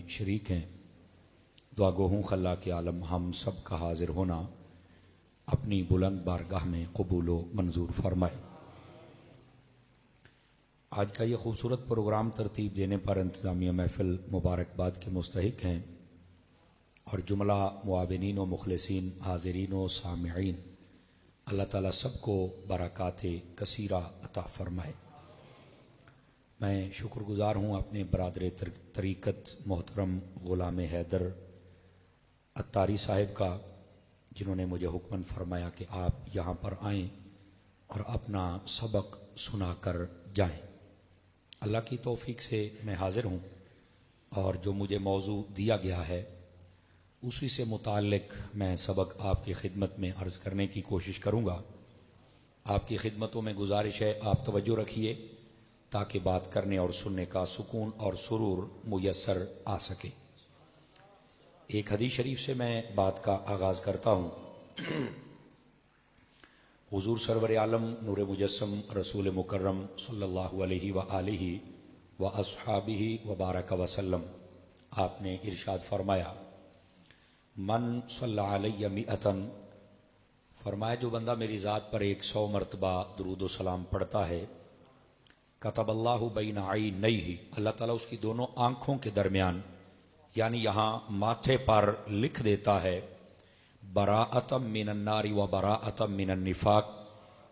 شریک ہیں، دعا گو ہوں خلا کے عالم ہم سب کا حاضر ہونا اپنی بلند بارگاہ میں قبول و منظور فرمائے۔ آج کا یہ خوبصورت پروگرام ترتیب دینے پر انتظامیہ محفل مبارکباد کے مستحق ہیں، اور جملہ معاونین و مخلصین، حاضرین و سامعین، اللہ تعالیٰ سب کو برکات کثیرہ عطا فرمائے۔ میں شکر گزار ہوں اپنے برادر طریقت محترم غلام حیدر عطاری صاحب کا، جنہوں نے مجھے حکم فرمایا کہ آپ یہاں پر آئیں اور اپنا سبق سنا کر جائیں۔ اللہ کی توفیق سے میں حاضر ہوں، اور جو مجھے موضوع دیا گیا ہے اسی سے متعلق میں سبق آپ کی خدمت میں عرض کرنے کی کوشش کروں گا۔ آپ کی خدمتوں میں گزارش ہے آپ توجہ رکھیے تاکہ بات کرنے اور سننے کا سکون اور سرور میسر آ سکے۔ ایک حدیث شریف سے میں بات کا آغاز کرتا ہوں۔ حضور سرور عالم نور مجسم رسول مکرم صلی اللہ علیہ وآلہ واصحابہ وبارک وسلم، آپ نے ارشاد فرمایا، من صلی علیہ مئتن، فرمایا جو بندہ میری ذات پر 100 مرتبہ درود و سلام پڑھتا ہے، کتب اللہ بین عینیہ، اللہ تعالیٰ اس کی دونوں آنکھوں کے درمیان یعنی یہاں ماتھے پر لکھ دیتا ہے، براءۃ من النار و براءۃ من النفاق،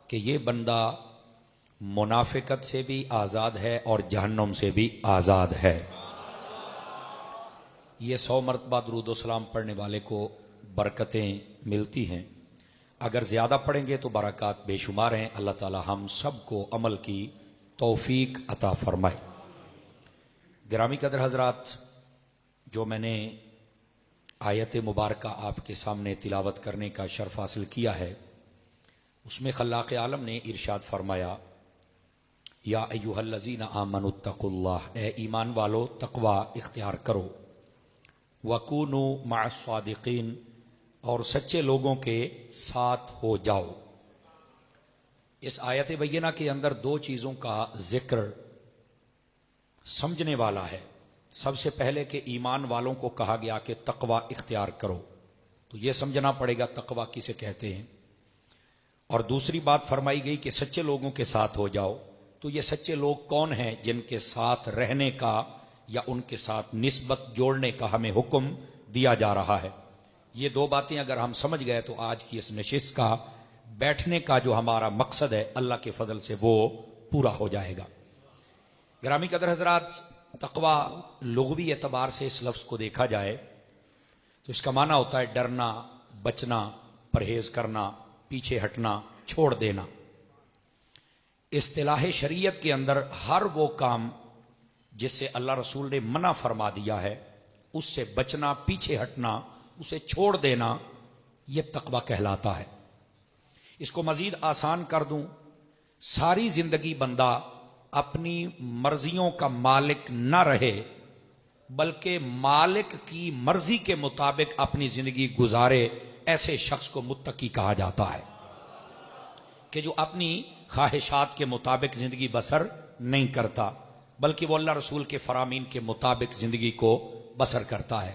کہ یہ بندہ منافقت سے بھی آزاد ہے اور جہنم سے بھی آزاد ہے۔ یہ 100 مرتبہ درود و سلام پڑھنے والے کو برکتیں ملتی ہیں، اگر زیادہ پڑھیں گے تو برکات بے شمار ہیں۔ اللہ تعالی ہم سب کو عمل کی توفیق عطا فرمائے۔ گرامی قدر حضرات، جو میں نے آیت مبارکہ آپ کے سامنے تلاوت کرنے کا شرف حاصل کیا ہے، اس میں خلاق عالم نے ارشاد فرمایا، یا ایھا الذین آمنوا اتقوا اللہ، اے ایمان والو تقوی اختیار کرو، وَكُونُوا مَعَ الصَّادِقِينَ، اور سچے لوگوں کے ساتھ ہو جاؤ۔ اس آیت بینہ کے اندر دو چیزوں کا ذکر سمجھنے والا ہے۔ سب سے پہلے کہ ایمان والوں کو کہا گیا کہ تقوی اختیار کرو، تو یہ سمجھنا پڑے گا تقوی کسے کہتے ہیں، اور دوسری بات فرمائی گئی کہ سچے لوگوں کے ساتھ ہو جاؤ، تو یہ سچے لوگ کون ہیں جن کے ساتھ رہنے کا یا ان کے ساتھ نسبت جوڑنے کا ہمیں حکم دیا جا رہا ہے۔ یہ دو باتیں اگر ہم سمجھ گئے تو آج کی اس نشست کا بیٹھنے کا جو ہمارا مقصد ہے اللہ کے فضل سے وہ پورا ہو جائے گا۔ گرامی قدر حضرات، تقوی لغوی اعتبار سے اس لفظ کو دیکھا جائے تو اس کا معنی ہوتا ہے ڈرنا، بچنا، پرہیز کرنا، پیچھے ہٹنا، چھوڑ دینا۔ اصطلاح شریعت کے اندر ہر وہ کام جس سے اللہ رسول نے منع فرما دیا ہے، اس سے بچنا، پیچھے ہٹنا، اسے چھوڑ دینا، یہ تقوی کہلاتا ہے۔ اس کو مزید آسان کر دوں، ساری زندگی بندہ اپنی مرضیوں کا مالک نہ رہے بلکہ مالک کی مرضی کے مطابق اپنی زندگی گزارے، ایسے شخص کو متقی کہا جاتا ہے، کہ جو اپنی خواہشات کے مطابق زندگی بسر نہیں کرتا بلکہ وہ اللہ رسول کے فرامین کے مطابق زندگی کو بسر کرتا ہے،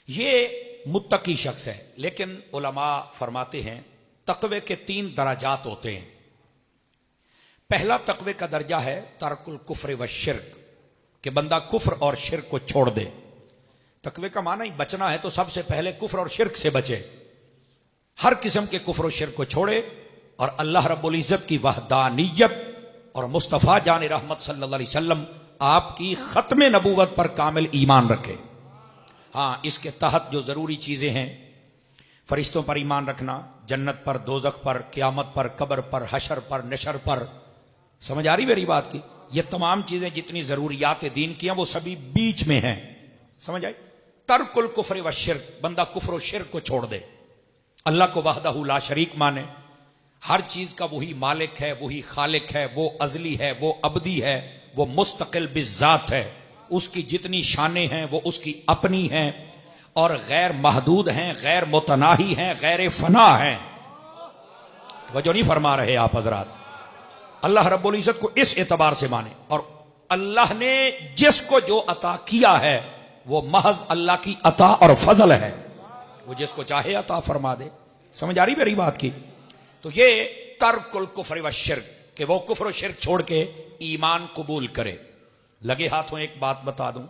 یہ متقی شخص ہے۔ لیکن علماء فرماتے ہیں تقوی کے 3 درجات ہوتے ہیں۔ پہلا تقوی کا درجہ ہے ترک الکفر والشرک، کہ بندہ کفر اور شرک کو چھوڑ دے۔ تقوی کا معنی ہی بچنا ہے، تو سب سے پہلے کفر اور شرک سے بچے، ہر قسم کے کفر و شرک کو چھوڑے، اور اللہ رب العزت کی وحدانیت اور مصطفیٰ جان رحمت صلی اللہ علیہ وسلم آپ کی ختم نبوت پر کامل ایمان رکھے۔ ہاں، اس کے تحت جو ضروری چیزیں ہیں، فرشتوں پر ایمان رکھنا، جنت پر، دوزخ پر، قیامت پر، قبر پر، حشر پر، نشر پر، سمجھ آ رہی میری بات کی؟ یہ تمام چیزیں جتنی ضروریات دین کی ہیں وہ سبھی بیچ میں ہیں، سمجھ آئی؟ ترک الکفر والشرک، بندہ کفر و شرک کو چھوڑ دے، اللہ کو وحدہ لا شریک مانے، ہر چیز کا وہی مالک ہے، وہی خالق ہے، وہ ازلی ہے، وہ ابدی ہے، وہ مستقل بالذات ہے، اس کی جتنی شانیں ہیں وہ اس کی اپنی ہیں، اور غیر محدود ہیں، غیر متناہی ہیں، غیر فنا ہیں۔ توجہ نہیں فرما رہے آپ حضرات؟ اللہ رب العزت کو اس اعتبار سے مانے، اور اللہ نے جس کو جو عطا کیا ہے وہ محض اللہ کی عطا اور فضل ہے، وہ جس کو چاہے عطا فرما دے. سمجھ آ رہی میری بات کی؟ تو یہ ترک الکفر والشرک، کہ وہ کفر و شرک چھوڑ کے ایمان قبول کرے. لگے ہاتھوں ایک بات بتا دوں،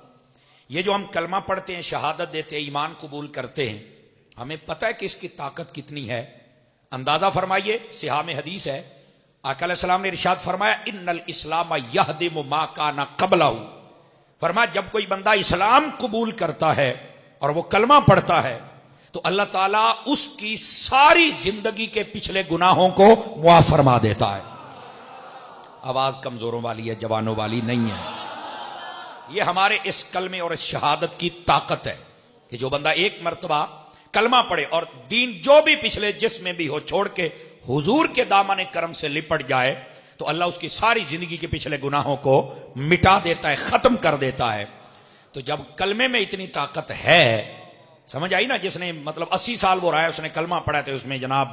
یہ جو ہم کلمہ پڑھتے ہیں، شہادت دیتے ہیں، ایمان قبول کرتے ہیں، ہمیں پتہ ہے کہ اس کی طاقت کتنی ہے. اندازہ فرمائیے، صحاح میں حدیث ہے، آقا علیہ السلام نے ارشاد فرمایا ان الاسلام یہدم ما کان قبلہ. فرمایا جب کوئی بندہ اسلام قبول کرتا ہے اور وہ کلمہ پڑھتا ہے تو اللہ تعالیٰ اس کی ساری زندگی کے پچھلے گناہوں کو معاف فرما دیتا ہے. آواز کمزوروں والی ہے، جوانوں والی نہیں ہے. یہ ہمارے اس کلمے اور اس شہادت کی طاقت ہے کہ جو بندہ ایک مرتبہ کلمہ پڑھے اور دین جو بھی پچھلے جس میں بھی ہو چھوڑ کے حضور کے دامن کرم سے لپٹ جائے تو اللہ اس کی ساری زندگی کے پچھلے گناہوں کو مٹا دیتا ہے، ختم کر دیتا ہے. تو جب کلمے میں اتنی طاقت ہے، سمجھ آئی نا؟ جس نے مطلب 80 سال وہ رہا ہے، اس نے کلمہ پڑھا تھا، اس میں جناب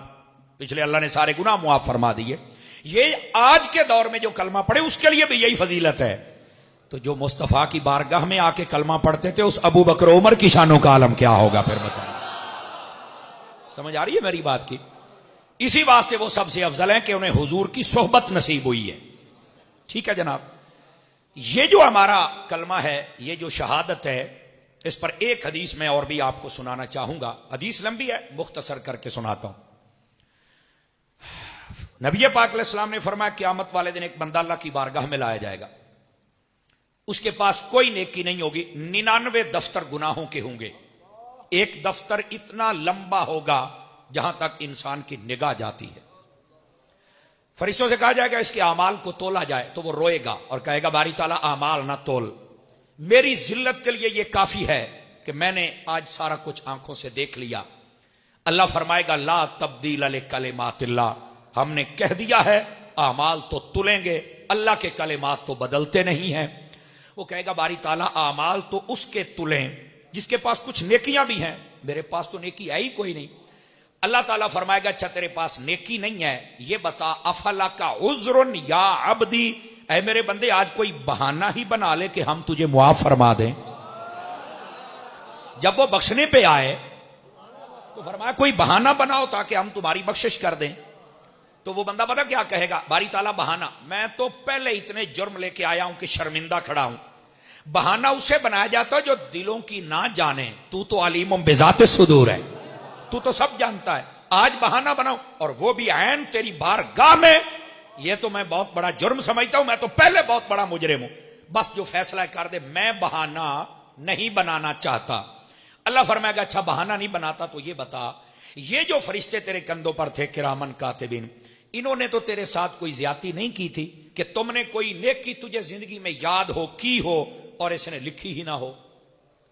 پچھلے اللہ نے سارے گناہ معاف فرما دیے. یہ آج کے دور میں جو کلمہ پڑھے اس کے لیے بھی یہی فضیلت ہے. تو جو مصطفیٰ کی بارگاہ میں آ کے کلمہ پڑھتے تھے، اس ابو بکر عمر کی شانوں کا عالم کیا ہوگا پھر بتائیں. سمجھ آ رہی ہے میری بات کی؟ اسی واسطے وہ سب سے افضل ہیں کہ انہیں حضور کی صحبت نصیب ہوئی ہے. ٹھیک ہے جناب. یہ جو ہمارا کلمہ ہے، یہ جو شہادت ہے، اس پر ایک حدیث میں اور بھی آپ کو سنانا چاہوں گا. حدیث لمبی ہے، مختصر کر کے سناتا ہوں. نبی پاک علیہ السلام نے فرمایا قیامت والے دن ایک بندہ اللہ کی بارگاہ میں لایا جائے گا، اس کے پاس کوئی نیکی نہیں ہوگی، 99 دفتر گناہوں کے ہوں گے. ایک دفتر اتنا لمبا ہوگا جہاں تک انسان کی نگاہ جاتی ہے. فرشتوں سے کہا جائے گا اس کے اعمال کو تولا جائے، تو وہ روئے گا اور کہے گا باری تعالیٰ اعمال نہ تول، میری ذلت کے لیے یہ کافی ہے کہ میں نے آج سارا کچھ آنکھوں سے دیکھ لیا. اللہ فرمائے گا لا تبدیل لکلمات اللہ، ہم نے کہہ دیا ہے اعمال تو تلیں گے، اللہ کے کلمات تو بدلتے نہیں ہیں. وہ کہے گا باری تعالیٰ اعمال تو اس کے تلیں جس کے پاس کچھ نیکیاں بھی ہیں، میرے پاس تو نیکی ہے ہی کوئی نہیں. اللہ تعالیٰ فرمائے گا اچھا تیرے پاس نیکی نہیں ہے، یہ بتا افلا کا عذر یا عبدی، اے میرے بندے آج کوئی بہانہ ہی بنا لے کہ ہم تجھے معاف فرما دیں. جب وہ بخشنے پہ آئے تو فرمایا کوئی بہانہ بناؤ تاکہ ہم تمہاری بخشش کر دیں. تو وہ بندہ پتا کیا کہے گا؟ باری تعالیٰ بہانہ، میں تو پہلے اتنے جرم لے کے آیا ہوں کہ شرمندہ کھڑا ہوں. بہانہ اسے بنایا جاتا ہے جو دلوں کی نہ جانے. تو علیم بذات الصدور ہے، تو سب جانتا ہے. آج بہانہ بناؤ اور وہ بھی عین تیری بارگاہ میں، یہ تو میں بہت بڑا جرم سمجھتا ہوں، میں تو پہلے بہت بڑا مجرم ہوں. بس جو فیصلہ کر دے، میں بہانہ نہیں بنانا چاہتا. اللہ فرمائے گا اچھا بہانہ نہیں بناتا تو یہ بتا، یہ جو فرشتے تیرے کندھوں پر تھے کرامن کاتبین، انہوں نے تو تیرے ساتھ کوئی زیادتی نہیں کی تھی کہ تم نے کوئی نیکی تجھے زندگی میں یاد ہو کی ہو اور اس نے لکھی ہی نہ ہو؟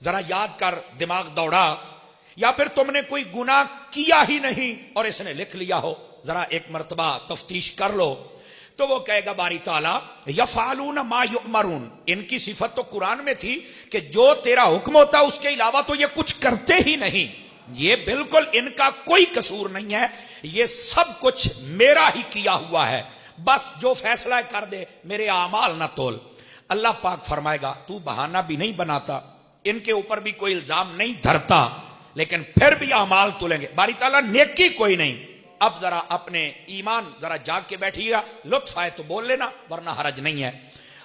ذرا یاد کر، دماغ دوڑا. یا پھر تم نے کوئی گناہ کیا ہی نہیں اور اس نے لکھ لیا ہو؟ ذرا ایک مرتبہ تفتیش کر لو. تو وہ کہے گا باری تعالیٰ یفعلون ما یؤمرون، ان کی صفت تو قرآن میں تھی کہ جو تیرا حکم ہوتا اس کے علاوہ تو یہ کچھ کرتے ہی نہیں. یہ بالکل ان کا کوئی قصور نہیں ہے، یہ سب کچھ میرا ہی کیا ہوا ہے، بس جو فیصلہ کر دے میرے اعمال نہ تول. اللہ پاک فرمائے گا تو بہانہ بھی نہیں بناتا، ان کے اوپر بھی کوئی الزام نہیں دھرتا، لیکن پھر بھی اعمال تولیں گے. باری تعالیٰ نیکی کوئی نہیں. اب ذرا اپنے ایمان ذرا جاگ کے بیٹھیے گا، لطف آئے تو بول لینا ورنہ حرج نہیں ہے.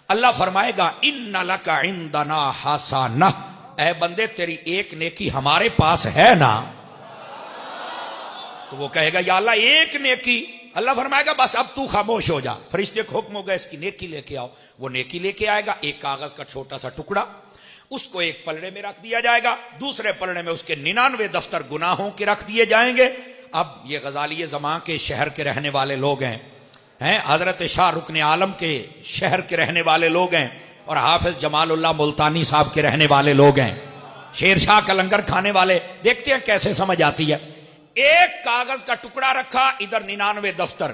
اللہ فرمائے گا ان لک عندنا حسنہ، اے بندے تیری ایک نیکی ہمارے پاس ہے نا. تو وہ کہے گا یا اللہ ایک نیکی. اللہ فرمائے گا بس اب تو خاموش ہو جا. فرشتے کو حکم ہوگا اس کی نیکی لے کے آؤ. وہ نیکی لے کے آئے گا، ایک کاغذ کا چھوٹا سا ٹکڑا، اس کو ایک پلڑے میں رکھ دیا جائے گا، دوسرے پلڑے میں اس کے 99 دفتر گناہوں کے رکھ دیے جائیں گے. اب یہ غزالی زمان کے شہر کے رہنے والے لوگ ہیں، حضرت شاہ رکن عالم کے شہر کے رہنے والے لوگ ہیں، اور حافظ جمال اللہ ملتانی صاحب کے رہنے والے لوگ ہیں، شیر شاہ کا لنگر کھانے والے. دیکھتے ہیں کیسے سمجھ آتی ہے. ایک کاغذ کا ٹکڑا رکھا، ادھر 99 دفتر.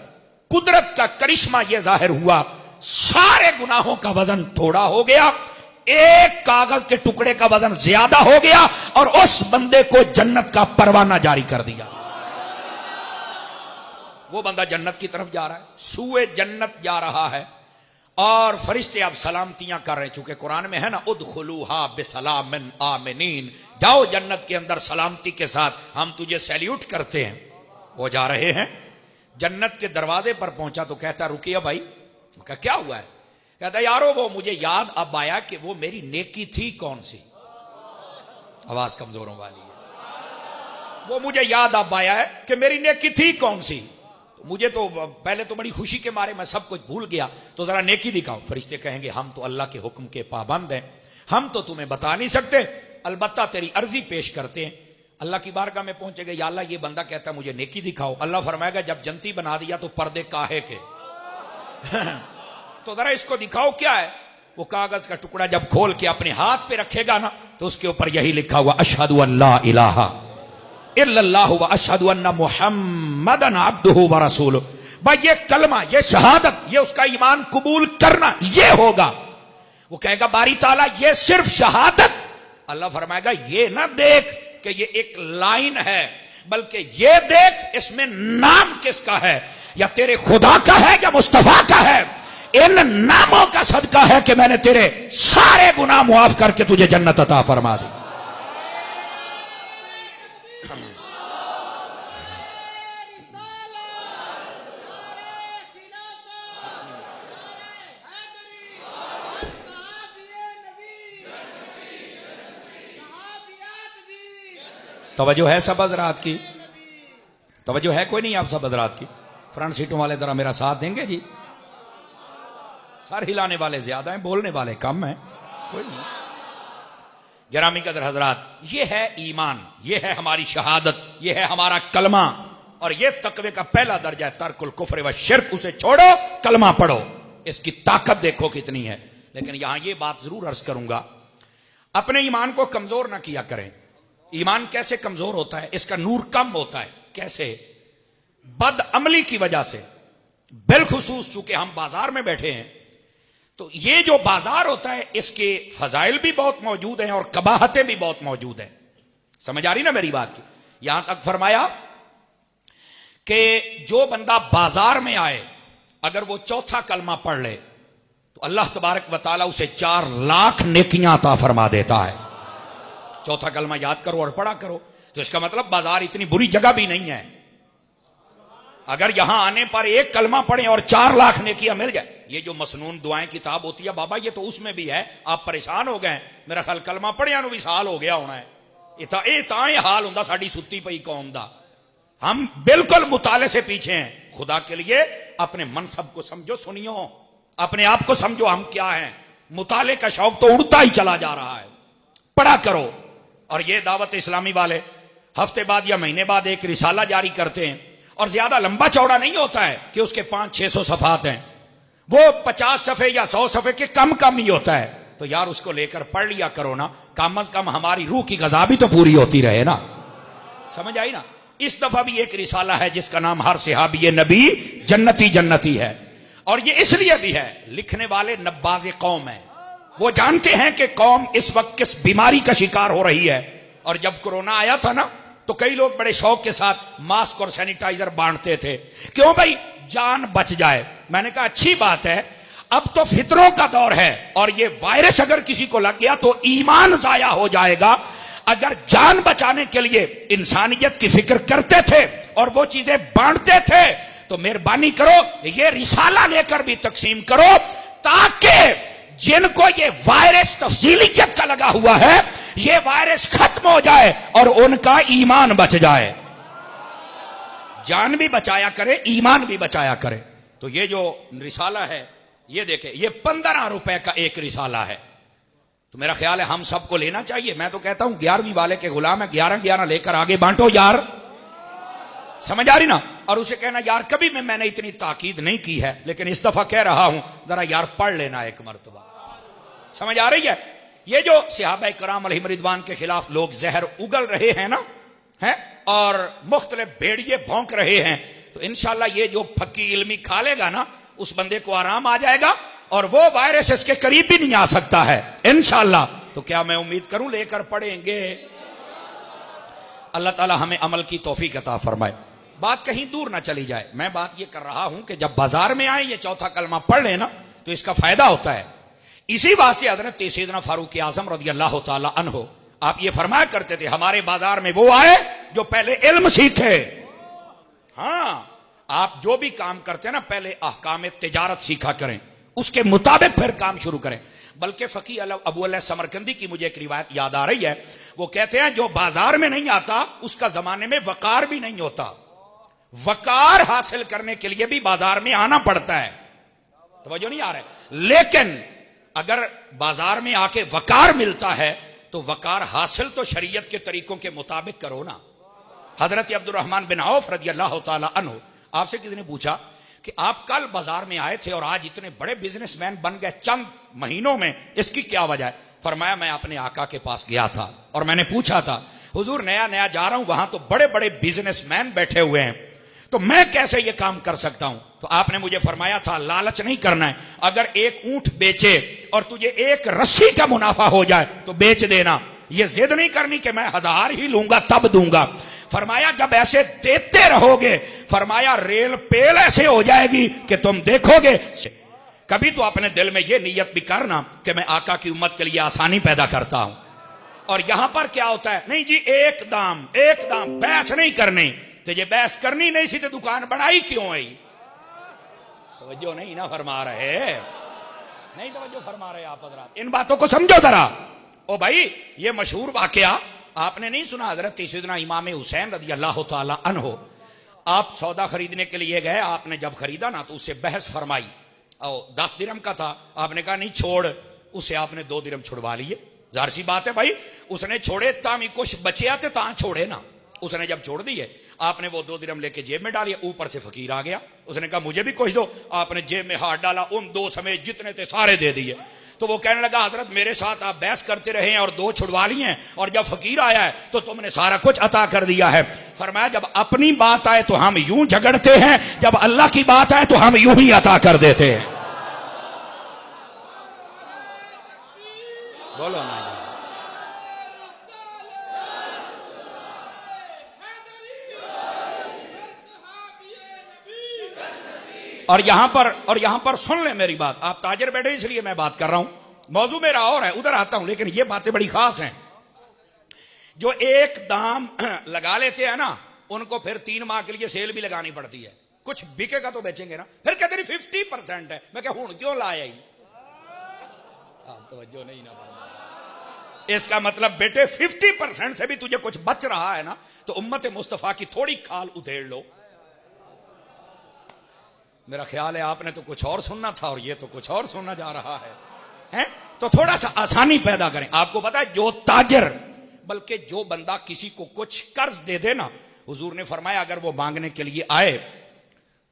قدرت کا کرشمہ یہ ظاہر ہوا، سارے گناہوں کا وزن تھوڑا ہو گیا، ایک کاغذ کے ٹکڑے کا وزن زیادہ ہو گیا، اور اس بندے کو جنت کا پروانہ جاری کر دیا. وہ بندہ جنت کی طرف جا رہا ہے، سوئے جنت جا رہا ہے. اور فرشتے اب سلامتیاں کر رہے ہیں، چونکہ قرآن میں ہے نا ادخلوہا بسلام آمنین، جاؤ جنت کے اندر سلامتی کے ساتھ، ہم تجھے سیلیوٹ کرتے ہیں۔ وہ جا رہے ہیں، جنت کے دروازے پر پہنچا تو کہتا رکیے بھائی، کہا کیا ہوا ہے؟ کہتا یارو وہ مجھے یاد اب آیا کہ وہ میری نیکی تھی کون سی، آواز کمزوروں والی ہے، وہ مجھے یاد اب آیا ہے کہ میری نیکی تھی کون سی، مجھے تو پہلے تو بڑی خوشی کے مارے میں سب کچھ بھول گیا، تو ذرا نیکی دکھاؤ۔ فرشتے کہیں گے ہم تو اللہ کے حکم کے پابند ہیں، ہم تو تمہیں بتا نہیں سکتے، البتہ تیری عرضی پیش کرتے ہیں۔ اللہ کی بارگاہ میں پہنچے گے، یا اللہ یہ بندہ کہتا ہے مجھے نیکی دکھاؤ۔ اللہ فرمائے گا جب جنتی بنا دیا تو پردے کاہے کے تو ذرا اس کو دکھاؤ کیا ہے۔ وہ کاغذ کا ٹکڑا جب کھول کے اپنے ہاتھ پہ رکھے گا نا تو اس کے اوپر یہی لکھا ہوا اشہد ان لا الہ الا اللہ و اشہد ان محمدن عبدہ و رسولہ۔ بھائی یہ کلمہ، یہ شہادت، یہ اس کا ایمان قبول کرنا، یہ ہوگا۔ وہ کہے گا باری تعالیٰ یہ صرف شہادت، اللہ فرمائے گا یہ نہ دیکھ کہ یہ ایک لائن ہے، بلکہ یہ دیکھ اس میں نام کس کا ہے، یا تیرے خدا کا ہے یا مصطفیٰ کا ہے۔ ان ناموں کا صدقہ ہے کہ میں نے تیرے سارے گناہ معاف کر کے تجھے جنت عطا فرما دی۔ توجہ ہے سب حضرات کی؟ توجہ ہے کوئی نہیں آپ سب حضرات کی؟ فرنٹ سیٹوں والے ذرا میرا ساتھ دیں گے جی؟ سر ہلانے والے زیادہ ہیں، بولنے والے کم ہیں، کوئی نہیں۔ گرامی قدر حضرات، یہ ہے ایمان، یہ ہے ہماری شہادت، یہ ہے ہمارا کلمہ، اور یہ تقوی کا پہلا درجہ ہے ترک الکفر و شرک۔ اسے چھوڑو، کلمہ پڑھو، اس کی طاقت دیکھو کتنی ہے۔ لیکن یہاں یہ بات ضرور عرض کروں گا، اپنے ایمان کو کمزور نہ کیا کریں۔ ایمان کیسے کمزور ہوتا ہے؟ اس کا نور کم ہوتا ہے۔ کیسے؟ بد عملی کی وجہ سے، بالخصوص چونکہ ہم بازار میں بیٹھے ہیں، تو یہ جو بازار ہوتا ہے اس کے فضائل بھی بہت موجود ہیں اور قباحتیں بھی بہت موجود ہیں۔ سمجھ آ رہی نا میری بات کی؟ یہاں تک فرمایا کہ جو بندہ بازار میں آئے اگر وہ چوتھا کلمہ پڑھ لے تو اللہ تبارک و تعالیٰ اسے 4 لاکھ نیکیاں عطا فرما دیتا ہے۔ چوتھا کلمہ یاد کرو اور پڑھا کرو، تو اس کا مطلب بازار اتنی بری جگہ بھی نہیں ہے۔ اگر یہاں آنے پر ایک کلمہ پڑھیں اور 4 لاکھ نیکیاں مل جائے۔ یہ جو مسنون دعائیں کتاب ہوتی ہے بابا، یہ تو اس میں بھی ہے، آپ پریشان ہو گئے، میرا خیال کلمہ پڑھیا نو بھی سال ہو گیا ہونا ہے، یہ حال ہوں ساڑی ستی پئی قوم دا۔ ہم بالکل مطالعے سے پیچھے ہیں۔ خدا کے لیے اپنے منصب کو سمجھو، سنیو، اپنے آپ کو سمجھو ہم کیا ہیں۔ مطالعے کا شوق تو اڑتا ہی چلا جا رہا ہے، پڑھا کرو۔ اور یہ دعوت اسلامی والے ہفتے بعد یا مہینے بعد ایک رسالہ جاری کرتے ہیں، اور زیادہ لمبا چوڑا نہیں ہوتا ہے کہ اس کے 500-600 صفحات ہیں، وہ 50 صفحے یا 100 صفحے کے کم ہی ہوتا ہے۔ تو یار اس کو لے کر پڑھ لیا کرو نا، کم از کم ہماری روح کی غذا بھی تو پوری ہوتی رہے نا۔ سمجھ آئی نا؟ اس دفعہ بھی ایک رسالہ ہے جس کا نام ہر صحابی نبی جنتی ہے، اور یہ اس لیے بھی ہے، لکھنے والے نباز قوم ہیں، وہ جانتے ہیں کہ قوم اس وقت کس بیماری کا شکار ہو رہی ہے۔ اور جب کورونا آیا تھا نا تو کئی لوگ بڑے شوق کے ساتھ ماسک اور سینیٹائزر بانٹتے تھے، کیوں بھائی؟ جان بچ جائے۔ میں نے کہا اچھی بات ہے، اب تو فطروں کا دور ہے، اور یہ وائرس اگر کسی کو لگ گیا تو ایمان ضائع ہو جائے گا۔ اگر جان بچانے کے لیے انسانیت کی فکر کرتے تھے اور وہ چیزیں بانٹتے تھے تو مہربانی کرو یہ رسالہ لے کر بھی تقسیم کرو، تاکہ جن کو یہ وائرس تفضیلیت کا لگا ہوا ہے یہ وائرس ختم ہو جائے اور ان کا ایمان بچ جائے۔ جان بھی بچایا کرے، ایمان بھی بچایا کرے۔ تو یہ جو رسالہ ہے یہ دیکھیں، یہ 15 روپے کا ایک رسالہ ہے، تو میرا خیال ہے ہم سب کو لینا چاہیے۔ میں تو کہتا ہوں 11ویں والے کے غلام ہے، 11 لے کر آگے بانٹو یار۔ سمجھ آ رہی نا؟ اور اسے کہنا یار کبھی میں نے اتنی تاکید نہیں کی ہے لیکن اس دفعہ کہہ رہا ہوں، ذرا یار پڑھ لینا ایک مرتبہ۔ سمجھ آ رہی ہے؟ یہ جو صحابہ کرام علیہم رضوان کے خلاف لوگ زہر اگل رہے ہیں نا، اور مختلف بھیڑیے بھونک رہے ہیں، تو انشاءاللہ یہ جو پھکی علمی کھا لے گا نا اس بندے کو آرام آ جائے گا اور وہ وائرس اس کے قریب بھی نہیں آ سکتا ہے انشاءاللہ۔ تو کیا میں امید کروں لے کر پڑھیں گے؟ اللہ تعالی ہمیں عمل کی توفیق عطا فرمائے۔ بات کہیں دور نہ چلی جائے، میں بات یہ کر رہا ہوں کہ جب بازار میں آئے یہ چوتھا کلمہ پڑھ لیں نا تو اس کا فائدہ ہوتا ہے. اسی واسطے حضرت سیدنا فاروق اعظم رضی اللہ تعالی عنہ آپ یہ فرمایا کرتے تھے ہمارے بازار میں وہ آئے جو پہلے علم سیکھے. ہاں آپ جو بھی کام کرتے ہیں نا پہلے احکام تجارت سیکھا کریں, اس کے مطابق پھر کام شروع کریں. بلکہ فقی ابو اللہ سمرقندی کی مجھے ایک روایت یاد آ رہی ہے, وہ کہتے ہیں جو بازار میں نہیں آتا اس کا زمانے میں وقار بھی نہیں ہوتا. وقار حاصل کرنے کے لیے بھی بازار میں آنا پڑتا ہے. توجہ نہیں آ رہا ہے. لیکن اگر بازار میں آ کے وقار ملتا ہے تو وقار حاصل تو شریعت کے طریقوں کے مطابق کرو نا. حضرت عبد الرحمن بن عوف رضی اللہ تعالی عنہ, آپ سے کسی نے پوچھا کہ آپ کل بازار میں آئے تھے اور آج اتنے بڑے بزنس مین بن گئے چند مہینوں میں, اس کی کیا وجہ ہے؟ فرمایا میں اپنے آقا کے پاس گیا تھا اور میں نے پوچھا تھا حضور نیا نیا جا رہا ہوں, وہاں تو بڑے بڑے بزنس مین بیٹھے ہوئے ہیں, تو میں کیسے یہ کام کر سکتا ہوں؟ تو آپ نے مجھے فرمایا تھا لالچ نہیں کرنا ہے, اگر ایک اونٹ بیچے اور تجھے ایک رسی کا منافع ہو جائے تو بیچ دینا, یہ ضد نہیں کرنی کہ میں 1000 ہی لوں گا تب دوں گا. فرمایا جب ایسے دیتے رہو گے, فرمایا ریل پیل ایسے ہو جائے گی کہ تم دیکھو گے. کبھی تو اپنے دل میں یہ نیت بھی کرنا کہ میں آقا کی امت کے لیے آسانی پیدا کرتا ہوں. اور یہاں پر کیا ہوتا ہے, نہیں جی ایک دام بحث نہیں کرنی. تو یہ بحث کرنی نہیں سی تو دکان بڑھائی کیوں ہے؟ توجہ نہیں نا فرما رہے, نہیں توجہ فرما رہے آپ حضرات, ان باتوں کو سمجھو ذرا. او بھائی یہ مشہور واقعہ آپ نے نہیں سنا, حضرت سیدنا امام حسین رضی اللہ تعالی عنہ آپ سودا خریدنے کے لیے گئے, آپ نے جب خریدا نا تو اس سے بحث فرمائی, اور 10 درہم کا تھا, آپ نے کہا نہیں چھوڑ, اسے آپ نے 2 درہم چھڑوا لیے. ظاہر سی بات ہے بھائی, اس نے چھوڑے تامی کچھ بچے آتے تاں چھوڑے نا, اس نے جب چھوڑ دیے آپ نے وہ 2 درہم لے کے جیب میں ڈالی, اوپر سے فقیر آ گیا, اس نے کہا مجھے بھی کچھ دو, آپ نے جیب میں ہاتھ ڈالا, ان 2 سمیت جتنے تھے سارے دے دیے. تو وہ کہنے لگا حضرت میرے ساتھ آپ بحث کرتے رہے ہیں اور 2 چھڑوا لی ہیں, اور جب فقیر آیا ہے تو تم نے سارا کچھ عطا کر دیا ہے. فرمایا جب اپنی بات آئے تو ہم یوں جھگڑتے ہیں, جب اللہ کی بات آئے تو ہم یوں ہی عطا کر دیتے ہیں. بولو نا. اور یہاں پر سن لیں میری بات, آپ تاجر بیٹھے اس لیے میں بات کر رہا ہوں, موضوع میرا اور ہے, ادھر آتا ہوں, لیکن یہ باتیں بڑی خاص ہیں. جو ایک دام لگا لیتے ہیں نا ان کو پھر 3 ماہ کے لیے سیل بھی لگانی پڑتی ہے. کچھ بکے گا تو بیچیں گے نا, پھر کہتے ہیں 50% ہے. میں کہ ہوں کیوں لایا ہی, آپ توجہ نہیں نا. اس کا مطلب بیٹے 50% سے بھی تجھے کچھ بچ رہا ہے نا تو امت مصطفیٰ کی تھوڑی کھال ادھیڑ لو. میرا خیال ہے آپ نے تو کچھ اور سننا تھا اور یہ تو کچھ اور سننا جا رہا ہے, تو تھوڑا سا آسانی پیدا کریں. آپ کو پتا ہے جو تاجر, بلکہ جو بندہ کسی کو کچھ قرض دے دے نا, حضور نے فرمایا اگر وہ مانگنے کے لیے آئے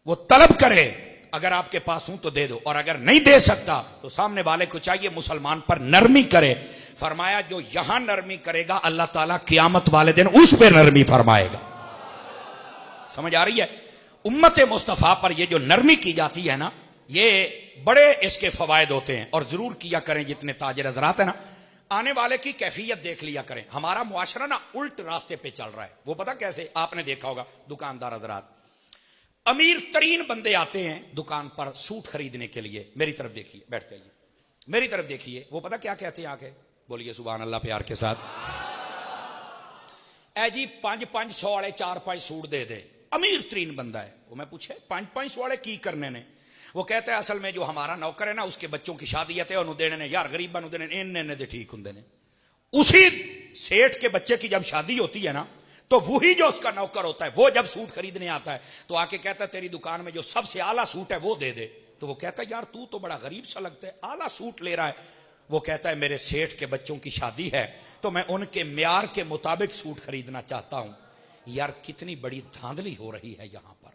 وہ طلب کرے, اگر آپ کے پاس ہوں تو دے دو, اور اگر نہیں دے سکتا تو سامنے والے کو چاہیے مسلمان پر نرمی کرے. فرمایا جو یہاں نرمی کرے گا اللہ تعالیٰ قیامت والے دن اس پہ نرمی فرمائے گا. سمجھ آ رہی ہے؟ امت مصطفیٰ پر یہ جو نرمی کی جاتی ہے نا, یہ بڑے اس کے فوائد ہوتے ہیں, اور ضرور کیا کریں جتنے تاجر حضرات ہیں نا, آنے والے کی کیفیت دیکھ لیا کریں. ہمارا معاشرہ نا الٹ راستے پہ چل رہا ہے. وہ پتا کیسے؟ آپ نے دیکھا ہوگا دکاندار حضرات, امیر ترین بندے آتے ہیں دکان پر سوٹ خریدنے کے لیے. میری طرف دیکھیے, بیٹھ جائیے, میری طرف دیکھیے. وہ پتا کیا کہتے ہیں, آ کے بولیے سبحان اللہ پیار کے ساتھ, اے جی 500 والے 4-5 سوٹ دے دے. امیر ترین بندہ ہے وہ, میں پوچھے 500 والے کی کرنے نے؟ وہ کہتا ہے اصل میں جو ہمارا نوکر ہے نا اس کے بچوں کی شادی ہے انہوں دینے نے, یار غریباں نوں دینے ان دے ٹھیک ہوندے نے. اسی سیٹ کے بچے کی جب شادی ہوتی ہے نا تو وہی جو اس کا نوکر ہوتا ہے وہ جب سوٹ خریدنے آتا ہے تو آ کے کہتا ہے تیری دکان میں جو سب سے اعلیٰ سوٹ ہے وہ دے دے. تو وہ کہتا ہے یار تو بڑا غریب سا لگتا ہے, اعلیٰ سوٹ لے رہا ہے. وہ کہتا ہے میرے سیٹ کے بچوں کی شادی ہے تو میں ان کے معیار کے مطابق سوٹ خریدنا چاہتا ہوں. یار کتنی بڑی دھاندلی ہو رہی ہے یہاں پر.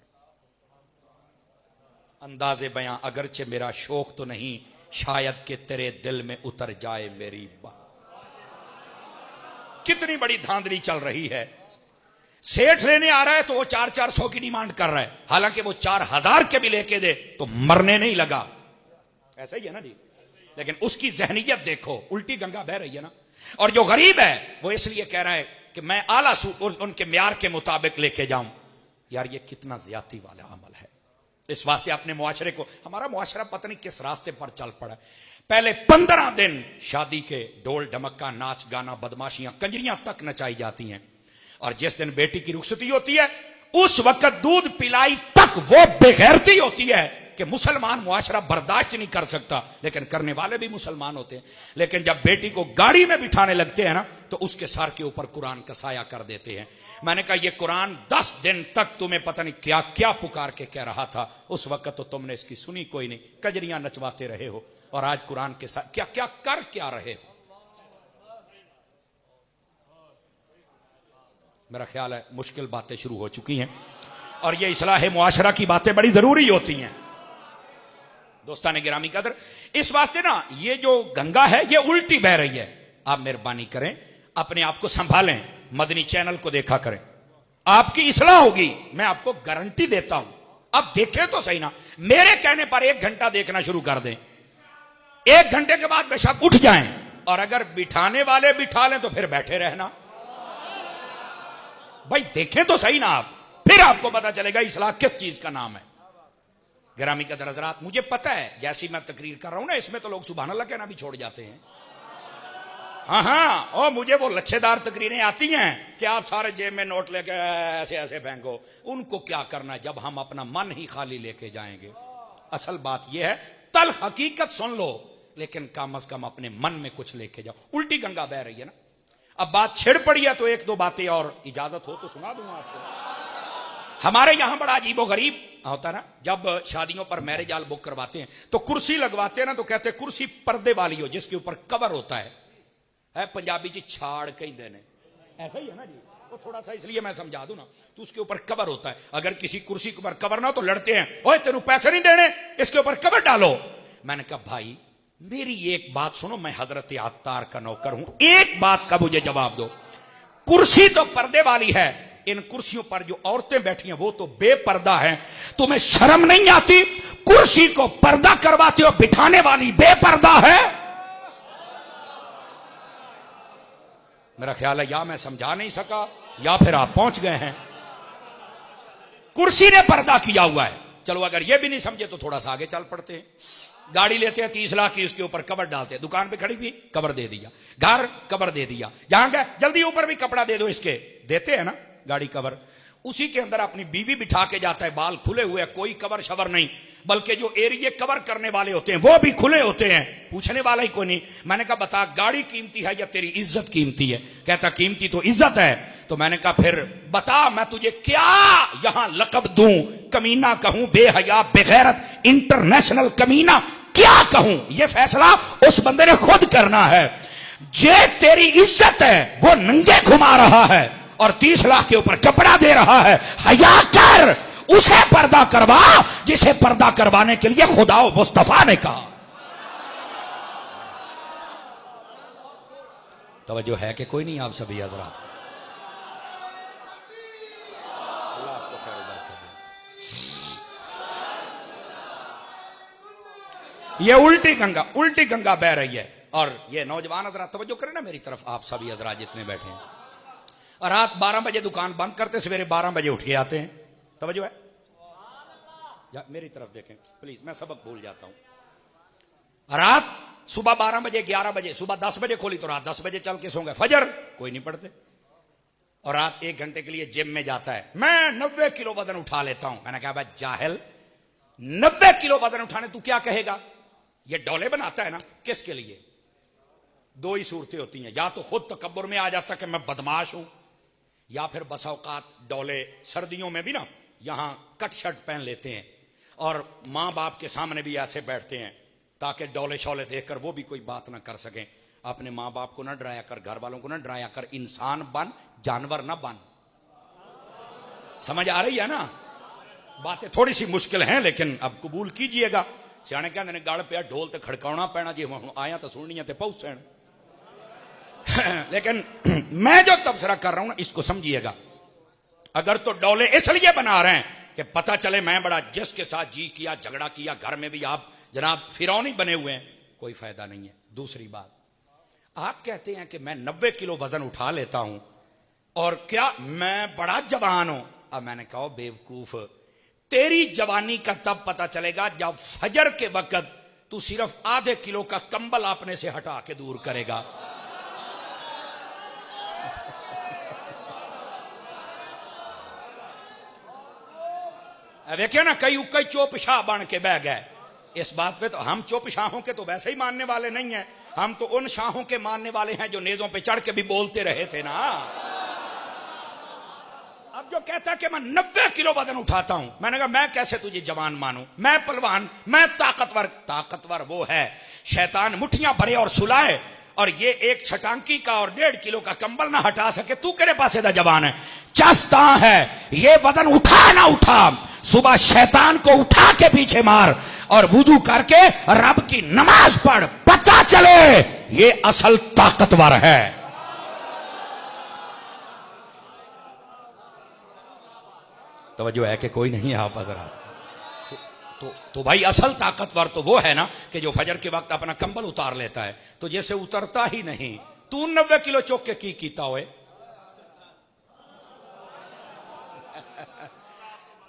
انداز بیاں اگرچہ میرا شوق تو نہیں, شاید کہ تیرے دل میں اتر جائے میری بات. کتنی بڑی دھاندلی چل رہی ہے. سیٹ لینے آ رہا ہے تو وہ 400 کی ڈیمانڈ کر رہا ہے, حالانکہ وہ 4000 کے بھی لے کے دے تو مرنے نہیں لگا. ایسا ہی ہے نا جی, لیکن اس کی ذہنیت دیکھو, الٹی گنگا بہ رہی ہے نا. اور جو غریب ہے وہ اس لیے کہہ رہا ہے کہ میں اعلیٰ سوٹ ان کے معیار کے مطابق لے کے جاؤں. یار یہ کتنا زیادتی والا عمل ہے. اس واسطے اپنے معاشرے کو, ہمارا معاشرہ پتہ نہیں کس راستے پر چل پڑا. پہلے 15 دن شادی کے ڈول ڈمکا, ناچ گانا, بدماشیاں, کنجریاں تک نچائی جاتی ہیں, اور جس دن بیٹی کی رخصتی ہوتی ہے اس وقت دودھ پلائی تک وہ بے غیرتی ہوتی ہے کہ مسلمان معاشرہ برداشت نہیں کر سکتا, لیکن کرنے والے بھی مسلمان ہوتے ہیں. لیکن جب بیٹی کو گاڑی میں بٹھانے لگتے ہیں نا تو اس کے سر کے اوپر قرآن کا سایہ کر دیتے ہیں. میں نے کہا یہ قرآن 10 دن تک تمہیں پتہ نہیں کیا کیا پکار کے کہہ رہا تھا, اس وقت تو تم نے اس کی سنی کوئی نہیں, کجریاں نچواتے رہے ہو, اور آج قرآن کے ساتھ کیا کیا کر کیا رہے ہو. میرا خیال ہے مشکل باتیں شروع ہو چکی ہیں, اور یہ اصلاح معاشرہ کی باتیں بڑی ضروری ہوتی ہیں. دوستان گرامی قدر, اس واسطے نا یہ جو گنگا ہے یہ الٹی بہ رہی ہے. آپ مہربانی کریں اپنے آپ کو سنبھالیں, مدنی چینل کو دیکھا کریں, آپ کی اصلاح ہوگی, میں آپ کو گارنٹی دیتا ہوں. اب دیکھیں تو صحیح نا, میرے کہنے پر 1 گھنٹہ دیکھنا شروع کر دیں, 1 گھنٹے کے بعد بے شک اٹھ جائیں, اور اگر بٹھانے والے بٹھا لیں تو پھر بیٹھے رہنا. بھائی دیکھیں تو صحیح نا آپ, پھر آپ کو پتا چلے گا اصلاح کس چیز کا نام ہے. گرامی قدر حضرات, مجھے پتا ہے جیسی میں تقریر کر رہا ہوں نا اس میں تو لوگ سبحان اللہ کہنا بھی چھوڑ جاتے ہیں. ہاں اور مجھے وہ لچھے دار تقریریں آتی ہیں کہ آپ سارے جیب میں نوٹ لے کے ایسے ایسے پھینکو, ان کو کیا کرنا ہے جب ہم اپنا من ہی خالی لے کے جائیں گے. اصل بات یہ ہے تل حقیقت سن لو, لیکن کم از کم اپنے من میں کچھ لے کے جاؤ. الٹی گنگا بہ رہی ہے نا, اب بات چھڑ پڑی ہے تو 1-2 باتیں اور اجازت ہو تو سنا دوں آپ کو. ہمارے یہاں بڑا عجیب و غریب ہوتا ہے نا, جب شادیوں پر میرج ہال بک کرواتے ہیں تو کرسی لگواتے ہیں نا تو کہتے ہیں کرسی پردے والی ہو جس کے اوپر کور ہوتا ہے. پنجابی جی چھاڑ کہیں دینے, ایسا ہی ہے نا جی, وہ تھوڑا سا اس لیے میں سمجھا دوں نا, تو اس کے اوپر کور ہوتا ہے. اگر کسی کرسی کے اوپر کور نہ تو لڑتے ہیں, اوے تینوں پیسے نہیں دینے, اس کے اوپر کور ڈالو. میں نے کہا بھائی میری ایک بات سنو, میں حضرت عطار کا نوکر ہوں, ایک بات کا مجھے جواب دو. کرسی تو پردے والی ہے, ان کرسیوں پر جو عورتیں بیٹھی ہیں وہ تو بے پردہ ہیں, تمہیں شرم نہیں آتی؟ کرسی کو پردہ کرواتے ہو, بٹھانے والی بے پردہ ہے. میرا خیال ہے یا میں سمجھا نہیں سکا یا پھر آپ پہنچ گئے ہیں. کرسی نے پردہ کیا ہوا ہے. چلو اگر یہ بھی نہیں سمجھے تو تھوڑا سا آگے چل پڑتے ہیں. گاڑی لیتے ہیں 30 لاکھ کی, اس کے اوپر کور ڈالتے ہیں, دکان پہ کھڑی بھی کور دے دیا, گھر کور دے دیا, جہاں گئے جلدی اوپر بھی کپڑا دے دو اس کے, دیتے ہیں نا گاڑی کور. اسی کے اندر اپنی بیوی بٹھا کے جاتا ہے, بال کھلے ہوئے, کوئی کور شور نہیں, بلکہ جو ایریے کور کرنے والے ہوتے ہیں وہ بھی کھلے ہوتے ہیں, پوچھنے والا ہی کوئی نہیں. میں نے کہا بتا گاڑی قیمتی ہے یا تیری عزت قیمتی ہے؟ کہتا قیمتی تو عزت ہے. تو میں نے کہا پھر بتا میں تجھے کیا یہاں لقب دوں, کمینہ کہوں, بے حیا, بے غیرت, انٹرنیشنل کمینہ, کیا کہوں؟ یہ فیصلہ اس بندے نے خود کرنا ہے. جے تیری عزت ہے وہ ننگے گھما رہا ہے اور 30 لاکھ کے اوپر کپڑا دے رہا ہے, حیا کر, اسے پردہ کروا جسے پردہ کروانے کے لیے خدا و مصطفیٰ نے کہا. توجہ ہے کہ کوئی نہیں آپ سبھی حضرات؟ یہ الٹی گنگا بہ رہی ہے. اور یہ نوجوان حضرات توجہ کریں نا میری طرف, آپ سبھی حضرات جتنے بیٹھے ہیں, رات 12 بجے دکان بند کرتے, سویرے 12 بجے اٹھ کے آتے ہیں. توجہ ہے میری طرف دیکھیں پلیز, میں سبق بھول جاتا ہوں. رات صبح 12 بجے 11 بجے, صبح 10 بجے کھولی تو رات 10 بجے چل کے سو گئے, فجر کوئی نہیں پڑھتے, اور رات 1 گھنٹے کے لیے جم میں جاتا ہے, میں 90 کلو وزن اٹھا لیتا ہوں. میں نے کہا بھائی جاہل, 90 کلو وزن اٹھانے تو کیا کہے گا؟ یہ ڈولے بناتا ہے نا, کس کے لیے؟ 2 ہی صورتیں ہوتی ہیں, یا تو خود تکبر میں آ جاتا کہ میں بدماش ہوں, یا پھر بسا اوقات ڈولے سردیوں میں بھی نا یہاں کٹ شرٹ پہن لیتے ہیں, اور ماں باپ کے سامنے بھی ایسے بیٹھتے ہیں تاکہ ڈولے شولے دیکھ کر وہ بھی کوئی بات نہ کر سکیں. اپنے ماں باپ کو نہ ڈرایا کر, گھر والوں کو نہ ڈرایا کر, انسان بن, جانور نہ بن. سمجھ آ رہی ہے نا؟ باتیں تھوڑی سی مشکل ہیں لیکن اب قبول کیجئے گا. سیانے کہندے نے گل پیا ڈھول تے کھڑکاونا پینا, جی ہن آیا تو سننیاں تے پوسن. لیکن میں جو تبصرہ کر رہا ہوں نا اس کو سمجھیے گا. اگر تو ڈولے اس لیے بنا رہے ہیں کہ پتہ چلے میں بڑا جس کے ساتھ جی کیا, جھگڑا کیا, گھر میں بھی آپ جناب فرعونی بنے ہوئے ہیں, کوئی فائدہ نہیں ہے. دوسری بات, آپ کہتے ہیں کہ میں 90 کلو وزن اٹھا لیتا ہوں اور کیا میں بڑا جوان ہوں. اب میں نے کہا بیوقوف, تیری جوانی کا تب پتہ چلے گا جب فجر کے وقت تو صرف آدھے کلو کا کمبل اپنے سے ہٹا کے دور کرے گا. دیکھیں نا کئی چوپ شاہ بن کے بہ گئے اس بات پہ. تو ہم چوپ شاہوں کے تو ویسے ہی ماننے والے نہیں ہیں, ہم تو ان شاہوں کے ماننے والے ہیں جو نیزوں پہ چڑھ کے بھی بولتے رہے تھے نا. اب جو کہتا ہے کہ میں 90 کلو وزن اٹھاتا ہوں, میں نے کہا میں کیسے تجھے جوان مانوں, میں پلوان, میں طاقتور وہ ہے شیطان مٹھیاں بھرے اور سلائے, اور یہ ایک چھٹانکی کا اور 1.5 کلو کا کمبل نہ ہٹا سکے. تو کہنے پاسے دا جوان ہے, چستا ہے یہ وزن اٹھا نہ اٹھا, صبح شیطان کو اٹھا کے پیچھے مار اور وضو کر کے رب کی نماز پڑھ, پتہ چلے یہ اصل طاقتور ہے. توجہ ہے کہ کوئی نہیں آپ حضرات. تو بھائی اصل طاقتور تو وہ ہے نا کہ جو فجر کے وقت اپنا کمبل اتار لیتا ہے. تو جیسے اترتا ہی نہیں, تو 90 کلو چوک کے کی کیتا ہوئے.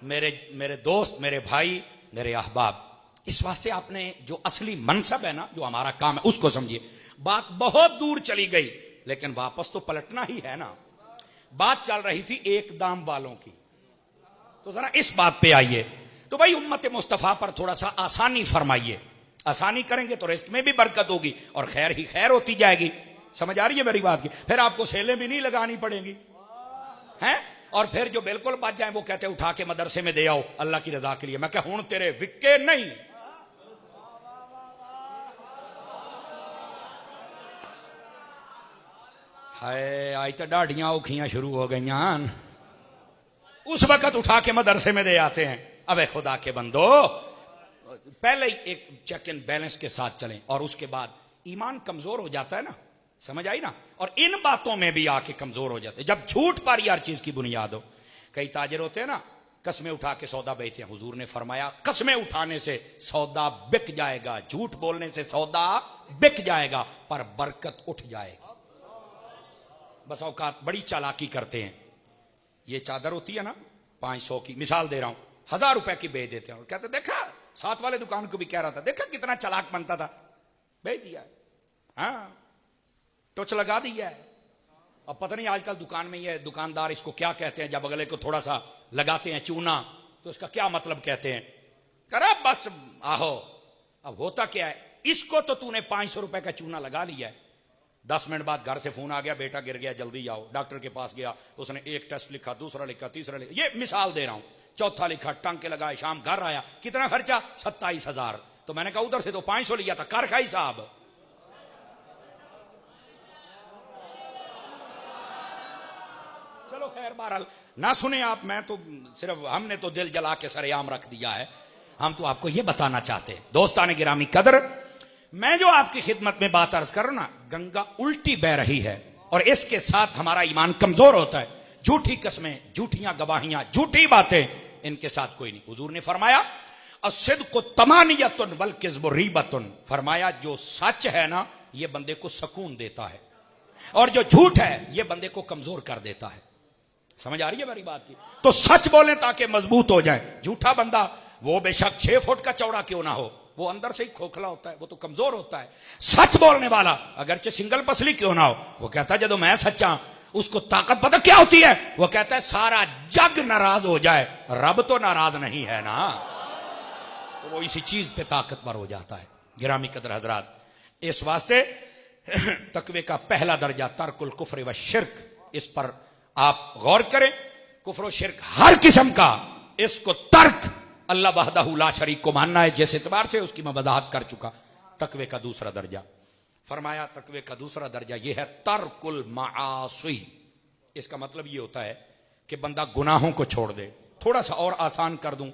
میرے دوست, میرے بھائی, میرے احباب, اس واسطے آپ نے جو اصلی منصب ہے نا, جو ہمارا کام ہے, اس کو سمجھیے. بات بہت دور چلی گئی لیکن واپس تو پلٹنا ہی ہے نا. بات چل رہی تھی ایک دام والوں کی, تو ذرا اس بات پہ آئیے. تو بھائی امت مصطفیٰ پر تھوڑا سا آسانی فرمائیے. آسانی کریں گے تو رزق میں بھی برکت ہوگی اور خیر ہی خیر ہوتی جائے گی. سمجھ آ رہی ہے میری بات کی؟ پھر آپ کو سیلیں بھی نہیں لگانی پڑیں گی ہیں. اور پھر جو بالکل بچ جائیں وہ کہتے ہیں اٹھا کے مدرسے میں دے آؤ اللہ کی رضا کے لیے. میں کہ ہوں تیرے وکے نہیں. ہائے آج تو ڈاڑیاں اوکھیاں شروع ہو گئی. اس وقت اٹھا کے مدرسے میں دے آتے ہیں. ابے خدا کے بندو, پہلے ہی ایک چیک اینڈ بیلنس کے ساتھ چلیں, اور اس کے بعد ایمان کمزور ہو جاتا ہے نا. سمجھ آئی نا. اور ان باتوں میں بھی آ کے کمزور ہو جاتے جب جھوٹ پر ہر چیز کی بنیاد ہو. کئی تاجر ہوتے ہیں نا, قسمیں اٹھا کے سودا بیچتے ہیں. حضور نے فرمایا قسمیں اٹھانے سے سودا بک جائے گا, جھوٹ بولنے سے سودا بک جائے گا, پر برکت اٹھ جائے گی. بس اوقات بڑی چالاکی کرتے ہیں. یہ چادر ہوتی ہے نا 500 کی, مثال دے رہا ہوں, 1000 روپے کی بیچ دیتے ہیں. اور کہتے دیکھا ساتھ والے دکان کو بھی کہہ رہا تھا, دیکھا کتنا چالاک بنتا تھا, بیچ دیا. ہاں ٹوچ لگا دیا ہے. اب پتہ نہیں آج کل دکان میں یہ دکاندار اس کو کیا کہتے ہیں, جب اگلے کو تھوڑا سا لگاتے ہیں چونا تو اس کا کیا مطلب کہتے ہیں, کرا بس آہو. اب ہوتا کیا ہے, اس کو تو نے 500 روپے کا چونا لگا لیا ہے. 10 منٹ بعد گھر سے فون آ گیا, بیٹا گر گیا جلدی آؤ. ڈاکٹر کے پاس گیا, اس نے ایک ٹیسٹ لکھا, دوسرا لکھا, تیسرا لکھا, یہ مثال دے رہا ہوں, چوتھا لکھا, ٹنگ کے لگائے, شام گھر آیا, کتنا خرچہ 27,000. تو میں نے کہا ادھر سے تو 500 لیا تھا, کر کھائی صاحب. چلو خیر بہرحال نہ سنیں آپ, میں تو صرف ہم نے تو دل جلا کے سر عام رکھ دیا ہے. ہم تو آپ کو یہ بتانا چاہتے ہیں دوستان گرامی قدر, میں جو آپ کی خدمت میں بات عرض کر رہا ہوں نا, گنگا الٹی بہ رہی ہے اور اس کے ساتھ ہمارا ایمان کمزور ہوتا ہے. جھوٹی قسمیں, جھوٹیاں گواہیاں, جھوٹی باتیں, ان کے ساتھ کوئی نہیں. حضور نے فرمایا الصدق طمانیۃ والکذب ریبۃ, فرمایا جو سچ ہے نا یہ بندے کو سکون دیتا ہے, اور جو جھوٹ ہے یہ بندے کو کمزور کر دیتا ہے. سمجھ آ رہی ہے میری بات کی؟ تو سچ بولیں تاکہ مضبوط ہو جائیں. جھوٹا بندہ وہ بے شک 6 فٹ کا چوڑا کیوں نہ ہو, وہ اندر سے ہی کھوکھلا ہوتا ہے, وہ تو کمزور ہوتا ہے. سچ بولنے والا اگرچہ سنگل پسلی کیوں نہ ہو, وہ کہتا ہے جدو میں سچا, اس کو طاقت پتہ کیا ہوتی ہے, وہ کہتا ہے سارا جگ ناراض ہو جائے, رب تو ناراض نہیں ہے نا. تو وہ اسی چیز پہ طاقتور ہو جاتا ہے. گرامی قدر حضرات, اس واسطے تقوی کا پہلا درجہ ترک الکفر و شرک, اس پر آپ غور کریں. کفر و شرک ہر قسم کا, اس کو ترک اللہ وحدہ لا شریک کو ماننا ہے, جس اعتبار سے اس کی میں وضاحت کر چکا. تقوی کا دوسرا درجہ فرمایا, تقوی کا دوسرا درجہ یہ ہے ترک المعاصی. اس کا مطلب یہ ہوتا ہے کہ بندہ گناہوں کو چھوڑ دے. تھوڑا سا اور آسان کر دوں,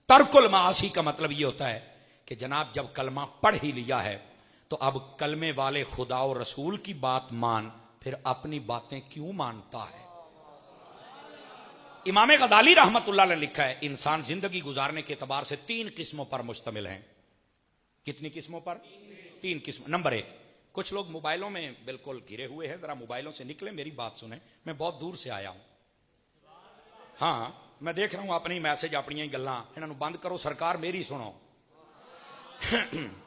ترک المعاصی کا مطلب یہ ہوتا ہے کہ جناب جب کلمہ پڑھ ہی لیا ہے تو اب کلمے والے خدا و رسول کی بات مان, پھر اپنی باتیں کیوں مانتا ہے. امام غزالی رحمت اللہ نے لکھا ہے انسان زندگی گزارنے کے اعتبار سے 3 قسموں پر مشتمل ہیں. کتنی قسموں پر؟ 3 قسم. نمبر 1, کچھ لوگ موبائلوں میں بالکل گھرے ہوئے ہیں, ذرا موبائلوں سے نکلیں, میری بات سنیں, میں بہت دور سے آیا ہوں. ہاں میں دیکھ رہا ہوں اپنی میسج اپنی گلاں انہاں نوں بند کرو سرکار میری سنو.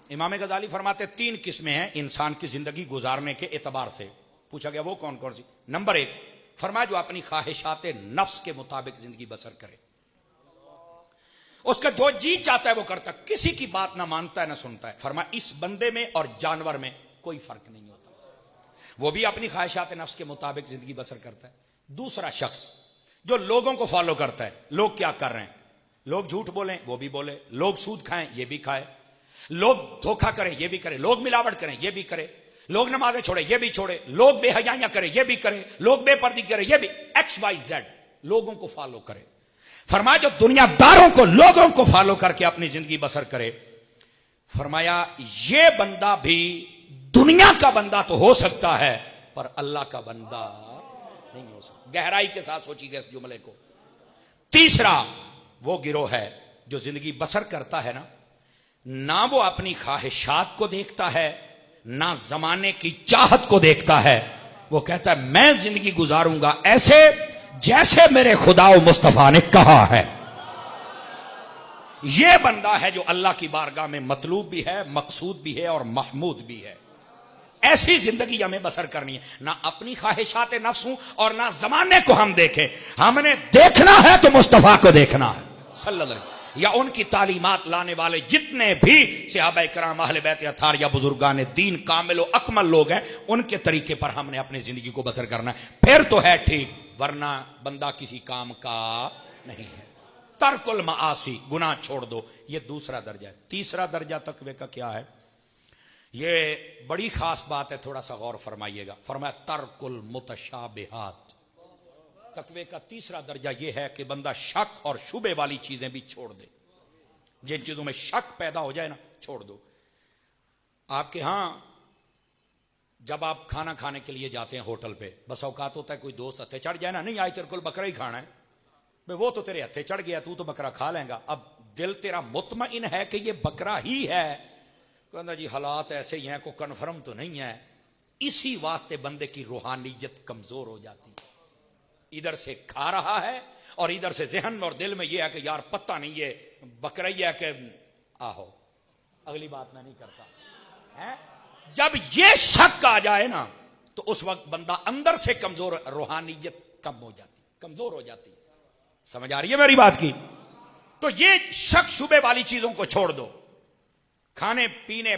امام غزالی فرماتے 3 قسمیں ہیں انسان کی زندگی گزارنے کے اعتبار سے. پوچھا گیا وہ کون کون سی؟ نمبر 1 فرمایا جو اپنی خواہشات نفس کے مطابق زندگی بسر کرے, اس کا جو جی چاہتا ہے وہ کرتا, کسی کی بات نہ مانتا ہے نہ سنتا ہے. فرمایا اس بندے میں اور جانور میں کوئی فرق نہیں ہوتا, وہ بھی اپنی خواہشات نفس کے مطابق زندگی بسر کرتا ہے. دوسرا شخص جو لوگوں کو فالو کرتا ہے, لوگ کیا کر رہے ہیں, لوگ جھوٹ بولیں وہ بھی بولے, لوگ سود کھائیں یہ بھی کھائے, لوگ دھوکہ کریں یہ بھی کرے, لوگ ملاوٹ کریں یہ بھی کرے, لوگ نمازیں چھوڑے یہ بھی چھوڑے, لوگ بے حیائیاں کریں یہ بھی کرے, لوگ بے پردگی کریں یہ بھی, ایکس وائی زیڈ لوگوں کو فالو کرے. فرمایا جو دنیا داروں کو لوگوں کو فالو کر کے اپنی زندگی بسر کرے, فرمایا یہ بندہ بھی دنیا کا بندہ تو ہو سکتا ہے پر اللہ کا بندہ نہیں ہو سکتا. گہرائی کے ساتھ سوچی گئے اس جملے کو. تیسرا وہ گروہ ہے جو زندگی بسر کرتا ہے نہ وہ اپنی خواہشات کو دیکھتا ہے نہ زمانے کی چاہت کو دیکھتا ہے, وہ کہتا ہے میں زندگی گزاروں گا ایسے جیسے میرے خدا و مصطفیٰ نے کہا ہے. یہ بندہ ہے جو اللہ کی بارگاہ میں مطلوب بھی ہے, مقصود بھی ہے اور محمود بھی ہے. ایسی زندگی ہمیں بسر کرنی ہے, نہ اپنی خواہشات نفس ہوں اور نہ زمانے کو ہم دیکھیں. ہم نے دیکھنا ہے تو مصطفیٰ کو دیکھنا ہے صلی اللہ علیہ وسلم, یا ان کی تعلیمات لانے والے جتنے بھی صحابہ کرام اہل بیت اطہار یا بزرگان دین کامل و اکمل لوگ ہیں, ان کے طریقے پر ہم نے اپنی زندگی کو بسر کرنا ہے. پھر تو ہے ٹھیک, ورنہ بندہ کسی کام کا نہیں ہے. ترک المعاصی, گناہ چھوڑ دو, یہ دوسرا درجہ ہے. تیسرا درجہ تقوی کا کیا ہے؟ یہ بڑی خاص بات ہے, تھوڑا سا غور فرمائیے گا. فرمایا ترک المتشابہات. تقوی کا تیسرا درجہ یہ ہے کہ بندہ شک اور شبے والی چیزیں بھی چھوڑ دے. جن چیزوں میں شک پیدا ہو جائے چھوڑ دو. آپ کے ہاں جب آپ کھانا کھانے کے لیے جاتے ہیں ہوٹل پہ, بس اوقات ہوتا ہے کوئی دوست ہتھے چڑھ جائے نہیں آج تیرے کو بکرا ہی کھانا ہے, بھئی وہ تو تیرے ہتھے چڑھ گیا, تو بکرا کھا لیں گا. اب دل تیرا مطمئن ہے کہ یہ بکرا ہی ہے, کہنا جی حالات ایسے ہی ہیں, کو کنفرم تو نہیں ہے. اسی واسطے بندے کی روحانیت کمزور ہو جاتی ہے. ادھر سے کھا رہا ہے اور ادھر سے ذہن اور دل میں یہ ہے کہ یار پتہ نہیں یہ بکرا ہی ہے کہ آہو اگلی بات میں نہیں کرتا. جب یہ شک آ جائے تو اس وقت بندہ اندر سے کمزور, روحانیت کم ہو جاتی, کمزور ہو جاتی. سمجھ آ رہی ہے میری بات کی؟ تو یہ شک شبے والی چیزوں کو چھوڑ دو. کھانے پینے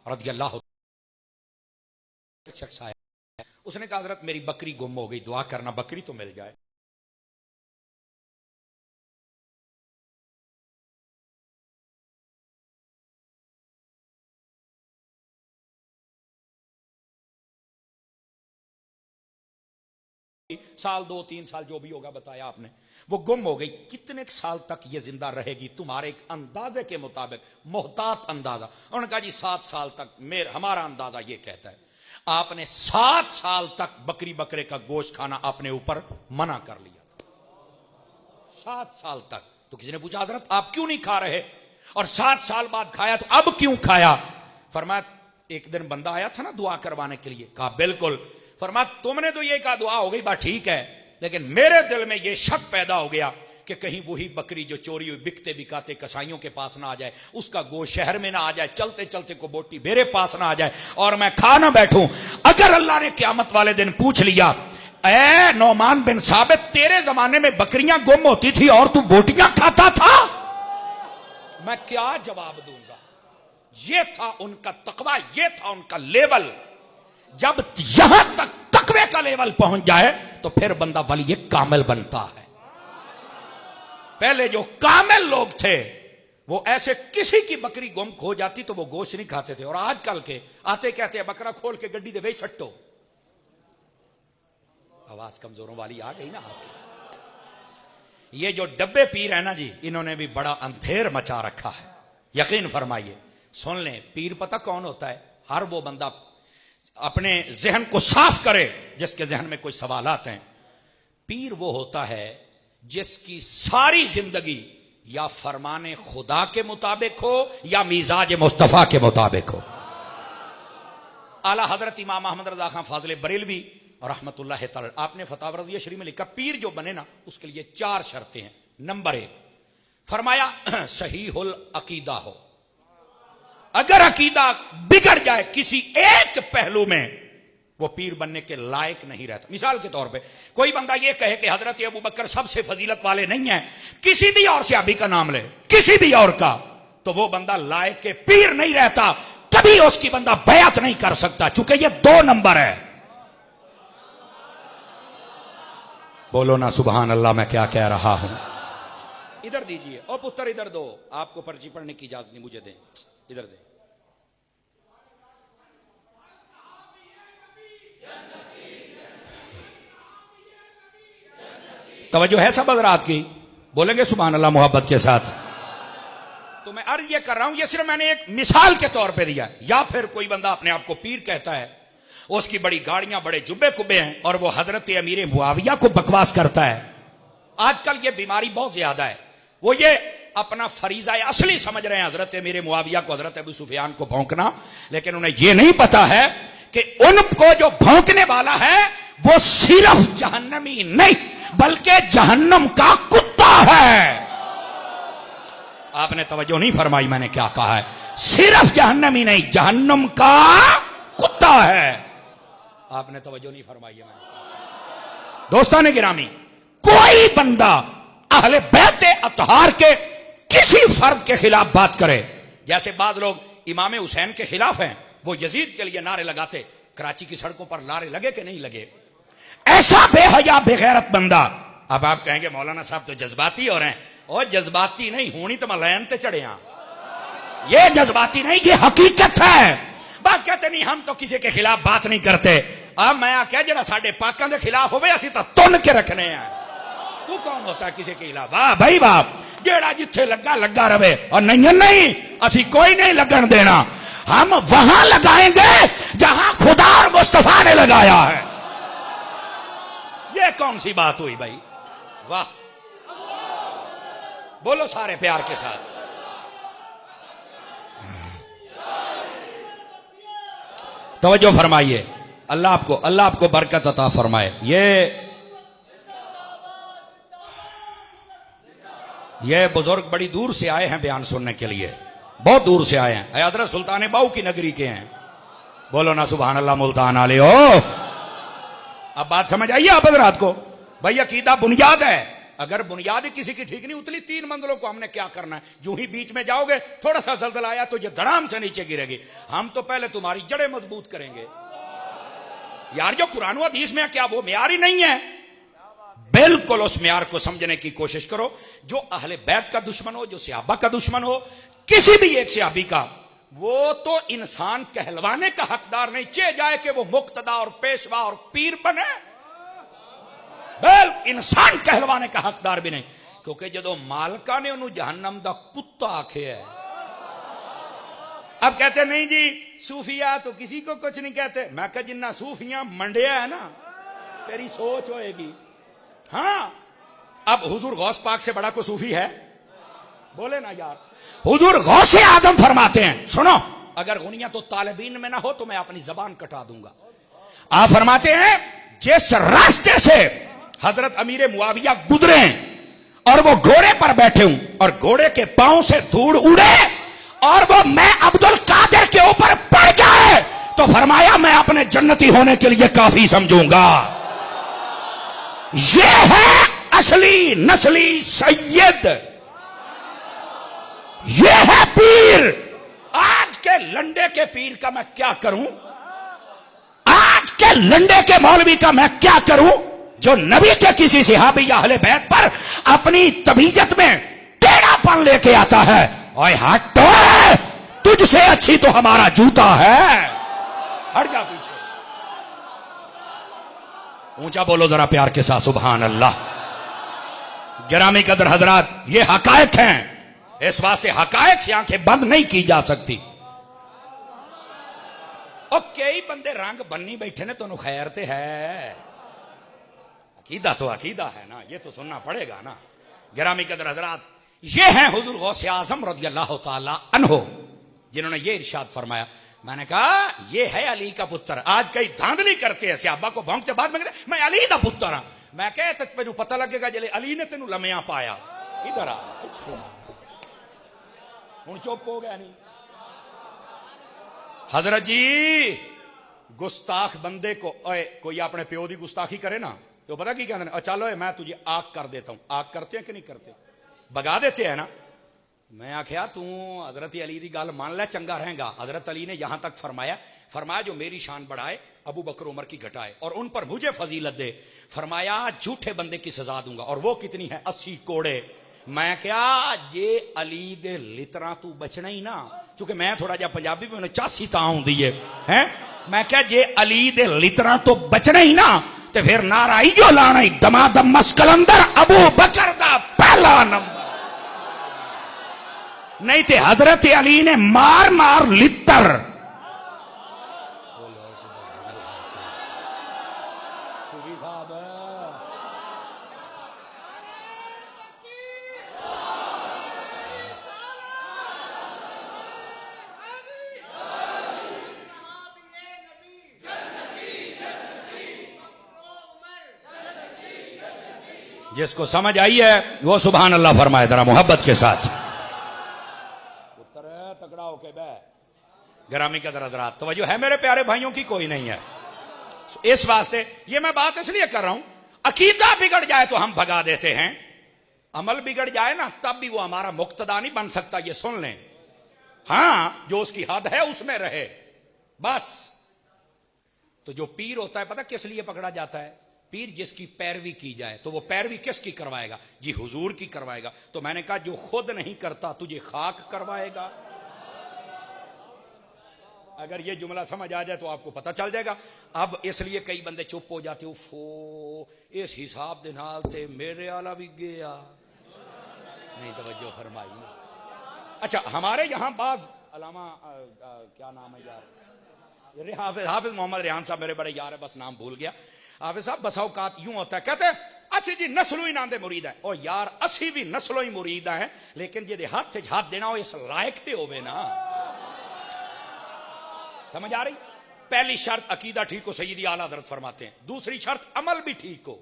رضی اللہ شخص آیا, اس نے کہا حضرت میری بکری گم ہو گئی, دعا کرنا بکری تو مل جائے. سال 2-3 سال جو بھی ہوگا بتایا آپ نے, وہ گم ہو گئی. کتنے سال تک یہ زندہ رہے گی تمہارے ایک اندازے کے مطابق, محتاط اندازہ. انہوں نے کہا جی 7 سال تک, ہمارا اندازہ یہ کہتا ہے. آپ نے 7 سال تک بکری بکرے کا گوشت کھانا اپنے اوپر منع کر لیا. 7 سال تک. تو کسی نے پوچھا حضرت آپ کیوں نہیں کھا رہے, اور 7 سال بعد کھایا تو اب کیوں کھایا؟ فرمایا ایک دن بندہ آیا تھا دعا کروانے کے لیے. کہا بالکل. فرمایا تم نے تو یہ کہا دعا ہو گئی, بات ٹھیک ہے, لیکن میرے دل میں یہ شک پیدا ہو گیا کہ کہیں وہی بکری جو چوری ہوئی بکتے بکاتے کسائیوں کے پاس نہ آ جائے, اس کا گوشت شہر میں نہ آ جائے, چلتے چلتے کو بوٹی میرے پاس نہ آ جائے اور میں کھا نہ بیٹھوں. اگر اللہ نے قیامت والے دن پوچھ لیا اے نعمان بن ثابت تیرے زمانے میں بکریاں گم ہوتی تھی اور تو بوٹیاں کھاتا تھا, میں کیا جواب دوں گا؟ یہ تھا ان کا تقوی, یہ تھا ان کا لیول. جب یہاں تک تقوی کا لیول پہنچ جائے تو پھر بندہ ولی کامل بنتا ہے. پہلے جو کامل لوگ تھے وہ ایسے کسی کی بکری گم کھو جاتی تو وہ گوشت نہیں کھاتے تھے, اور آج کل کے آتے کہتے ہیں بکرا کھول کے گڈی دے وہی سٹو. آواز کمزوروں والی آ گئی نا آپ کی. یہ جو ڈبے پیر ہیں نا جی, انہوں نے بھی بڑا اندھیر مچا رکھا ہے. یقین فرمائیے, سن لیں, پیر پتہ کون ہوتا ہے؟ ہر وہ بندہ اپنے ذہن کو صاف کرے جس کے ذہن میں کوئی سوالات ہیں. پیر وہ ہوتا ہے جس کی ساری زندگی یا فرمان خدا کے مطابق ہو یا مزاج مصطفیٰ کے مطابق ہو. اعلیٰ حضرت امام احمد رضا خان فاضل بریلوی رحمت اللہ تعالی آپ نے فتاوی رضویہ شریف میں لکھا پیر جو بنے نا اس کے لیے 4 شرطیں ہیں. نمبر 1 فرمایا صحیح العقیدہ ہو. اگر عقیدہ بگڑ جائے کسی ایک پہلو میں وہ پیر بننے کے لائق نہیں رہتا. مثال کے طور پہ کوئی بندہ یہ کہے کہ حضرت ابوبکر سب سے فضیلت والے نہیں ہیں, کسی بھی اور صحابی کا نام لے, کسی بھی اور کا, تو وہ بندہ لائق کے پیر نہیں رہتا, کبھی اس کی بندہ بیعت نہیں کر سکتا, چونکہ یہ 2 نمبر ہے. بولو نا سبحان اللہ, میں کیا کہہ رہا ہوں. ادھر دیجئے, او پتر ادھر دو, آپ کو پرچی پڑھنے کی اجازت نہیں, مجھے دیں, ادھر دیں. توجہ ہے سب حضرات کی, بولیں گے سبحان اللہ محبت کے ساتھ. تو میں عرض یہ کر رہا ہوں, یہ صرف میں نے ایک مثال کے طور پہ دیا. یا پھر کوئی بندہ اپنے آپ کو پیر کہتا ہے, اس کی بڑی گاڑیاں بڑے جبے کبے ہیں, اور وہ حضرت امیر معاویہ کو بکواس کرتا ہے. آج کل یہ بیماری بہت زیادہ ہے, وہ یہ اپنا فریضہ اصلی سمجھ رہے ہیں حضرت امیر معاویہ کو, حضرت ابو سفیان کو بھونکنا, لیکن انہیں یہ نہیں پتا ہے کہ ان کو جو بھونکنے والا ہے وہ صرف جہنمی نہیں بلکہ جہنم کا کتا ہے. آپ نے توجہ نہیں فرمائی میں نے کیا کہا ہے, صرف جہنمی نہیں جہنم کا کتا ہے. آپ نے توجہ نہیں فرمائی ہے. دوستان گرامی, کوئی بندہ اہل بیت اطہار کے کسی فرد کے خلاف بات کرے, جیسے بعض لوگ امام حسین کے خلاف ہیں, وہ یزید کے لیے نعرے لگاتے, کراچی کی سڑکوں پر نعرے لگے کہ نہیں لگے, ایسا بے حیا بے غیرت بندہ. اب آپ کہیں گے مولانا صاحب تو جذباتی ہو رہے ہیں, اور جذباتی نہیں ہونی تو میں لین تے چڑھے ہاں, یہ جذباتی نہیں, یہ حقیقت ہے. بات کہتے نہیں ہم تو کسی کے خلاف بات نہیں کرتے. اب میں آ کہ جڑا ساڈے پاکاں دے خلاف ہوے اسی تو تن کے رکھنے ہیں. تو کون ہوتا ہے کسی کے خلاف؟ واہ بھائی واہ, جیڑا جتھے لگا لگا رہے, اور نہیں اسی کوئی نہیں لگن دینا, ہم وہاں لگائیں گے جہاں خدا اور مصطفیٰ نے لگایا ہے. یہ کون سی بات ہوئی بھائی؟ واہ, بولو سارے پیار کے ساتھ. توجہ فرمائیے, اللہ آپ کو برکت عطا فرمائے. یہ بزرگ بڑی دور سے آئے ہیں بیان سننے کے لیے, بہت دور سے آئے ہیں. حضرت سلطان باؤ کی نگری کے ہیں. بولو نا سبحان اللہ ملتان والے ہو. اب بات سمجھ آئیے آپ حضرات کو. بھائی عقیدہ بنیاد ہے, اگر بنیاد ہی کسی کی ٹھیک نہیں اتلی 3 منزلوں کو ہم نے کیا کرنا ہے؟ جو ہی بیچ میں جاؤ گے تھوڑا سا زلزلہ آیا تو یہ دھڑام سے نیچے گرے گی. ہم تو پہلے تمہاری جڑیں مضبوط کریں گے. یار جو قرآن و حدیث میں کیا وہ معیار ہی نہیں ہے؟ بالکل اس معیار کو سمجھنے کی کوشش کرو. جو اہل بیت کا دشمن ہو, جو صحابہ کا دشمن ہو, کسی بھی ایک صحابی کا, وہ تو انسان کہلوانے کا حقدار نہیں, چاہے جائے کہ وہ مقتدا اور پیشوا اور پیر بنے, انسان کہلوانے کا حقدار بھی نہیں. کیونکہ جدو مالکا نے انہوں جہنم دا کتا آکھے ہے. اب کہتے نہیں جی صوفیہ تو کسی کو کچھ نہیں کہتے. میں کہ جنہ صوفیاں منڈیا ہے نا تیری سوچ ہوئے گی. ہاں اب حضور غوث پاک سے بڑا کوئی صوفی ہے؟ بولے نا یار. حضور غوث اعظم فرماتے ہیں, سنو, اگر غنیت و طالبین میں نہ ہو تو میں اپنی زبان کٹا دوں گا. آپ فرماتے ہیں جس راستے سے حضرت امیر معاویہ گزرے اور وہ گھوڑے پر بیٹھے ہوں اور گھوڑے کے پاؤں سے دھوڑ اڑے اور وہ میں عبد القادر کے اوپر پڑ جائے تو فرمایا میں اپنے جنتی ہونے کے لیے کافی سمجھوں گا. یہ ہے اصلی نسلی سید, یہ ہے پیر. آج کے لنڈے کے پیر کا میں کیا کروں, آج کے لنڈے کے مولوی کا میں کیا کروں جو نبی کے کسی صحابی یا اہل بیت پر اپنی طبیعت میں ٹیڑھا پن لے کے آتا ہے. اوئے ہٹ, تجھ سے اچھی تو ہمارا جوتا ہے, ہٹ جا پیچھے. اونچا بولو ذرا پیار کے ساتھ سبحان اللہ. گرامی قدر حضرات, یہ حقائق ہیں, اس واسطے حقائق سے آنکھیں بند نہیں کی جا سکتی. اور کئی بندے رنگ بننی بیٹھے نے تو خیر تے ہے, عقیدہ تو عقیدہ ہے نا, یہ تو سننا پڑے گا نا. گرامی قدر حضرات, یہ ہیں حضور غوث اعظم رضی اللہ تعالی عنہ جنہوں نے یہ ارشاد فرمایا. میں نے کہا یہ ہے علی کا پتر. آج کئی دھاندلی کرتے ہیں صحابہ کو بھونکتے بعد میں کہتے میں علی دا پتر ہاں. میں کہتا تینو پتہ لگے گا جلے علی نے تینو لمیاں پایا. ادھر آ ہوں چپ ہو گیا نہیں. حضرت جی گستاخ بندے کو کوئی اپنے پیو دی گستاخی کرے نا تو پتا کی کہتے ہیں چلو میں تجھے آگ کر دیتا ہوں. آگ کرتے ہیں کہ نہیں کرتے؟ بگا دیتے ہیں نا. میں آخیا تو حضرت علی دی گل مان لے چنگا رہے گا. حضرت علی نے یہاں تک فرمایا جو میری شان بڑھائے ابو بکر عمر کی گھٹائے اور ان پر مجھے فضیلت دے. فرمایا جھوٹے بندے کی سزا دوں گا. اور وہ کتنی ہے؟ 80 کوڑے. میں کیا یہ علی دے لتراں تو بچنا ہی نا, چونکہ میں تھوڑا جا پنجابی میں 84 تا ہوندی ہے. میں کیا جے علی دے لتراں تو بچنا ہی نا تے پھر نارائی جو لانا ہی دمادم مسکلندر ابو بکر دا پہلا نمبر. نہیں تے حضرت علی نے مار مار لتر. جس کو سمجھ آئی ہے وہ سبحان اللہ فرمائے ذرا محبت کے ساتھ. تکڑا ہو کے بے گرامی کا حضرات توجہ ہے میرے پیارے بھائیوں کی کوئی نہیں ہے. اس واسطے یہ میں بات اس لیے کر رہا ہوں عقیدہ بگڑ جائے تو ہم بھگا دیتے ہیں, عمل بگڑ جائے نا تب بھی وہ ہمارا مقتدا نہیں بن سکتا. یہ سن لیں. ہاں جو اس کی حد ہے اس میں رہے بس. تو جو پیر ہوتا ہے پتہ کس لیے پکڑا جاتا ہے؟ پیر جس کی پیروی کی جائے. تو وہ پیروی کس کی کروائے گا؟ جی حضور کی کروائے گا. تو میں نے کہا جو خود نہیں کرتا تجھے خاک کروائے گا. اگر یہ جملہ سمجھ آ جائے تو آپ کو پتہ چل جائے گا. اب اس لیے کئی بندے چپ ہو جاتے فو اس حساب دے نال تے میرے والا بھی گیا نہیں. توجہ فرمائی. اچھا ہمارے یہاں بعض علامہ کیا نام ہے یار, حافظ محمد ریحان صاحب میرے بڑے یار ہے, بس نام بھول گیا. حافظ صاحب بس اوقات یوں ہوتا ہے کہتے ہیں اچھا جی نسلوں ہی نام دے مرید ہے. او یار اسی بھی نسلوں ہی مرید ہیں لیکن جے ہاتھ ہاتھ دینا ہو اس لائق تے ہوے نا. سمجھ آ رہی؟ پہلی شرط عقیدہ ٹھیک ہو, سیدی اعلیٰ حضرت فرماتے ہیں. دوسری شرط عمل بھی ٹھیک ہو.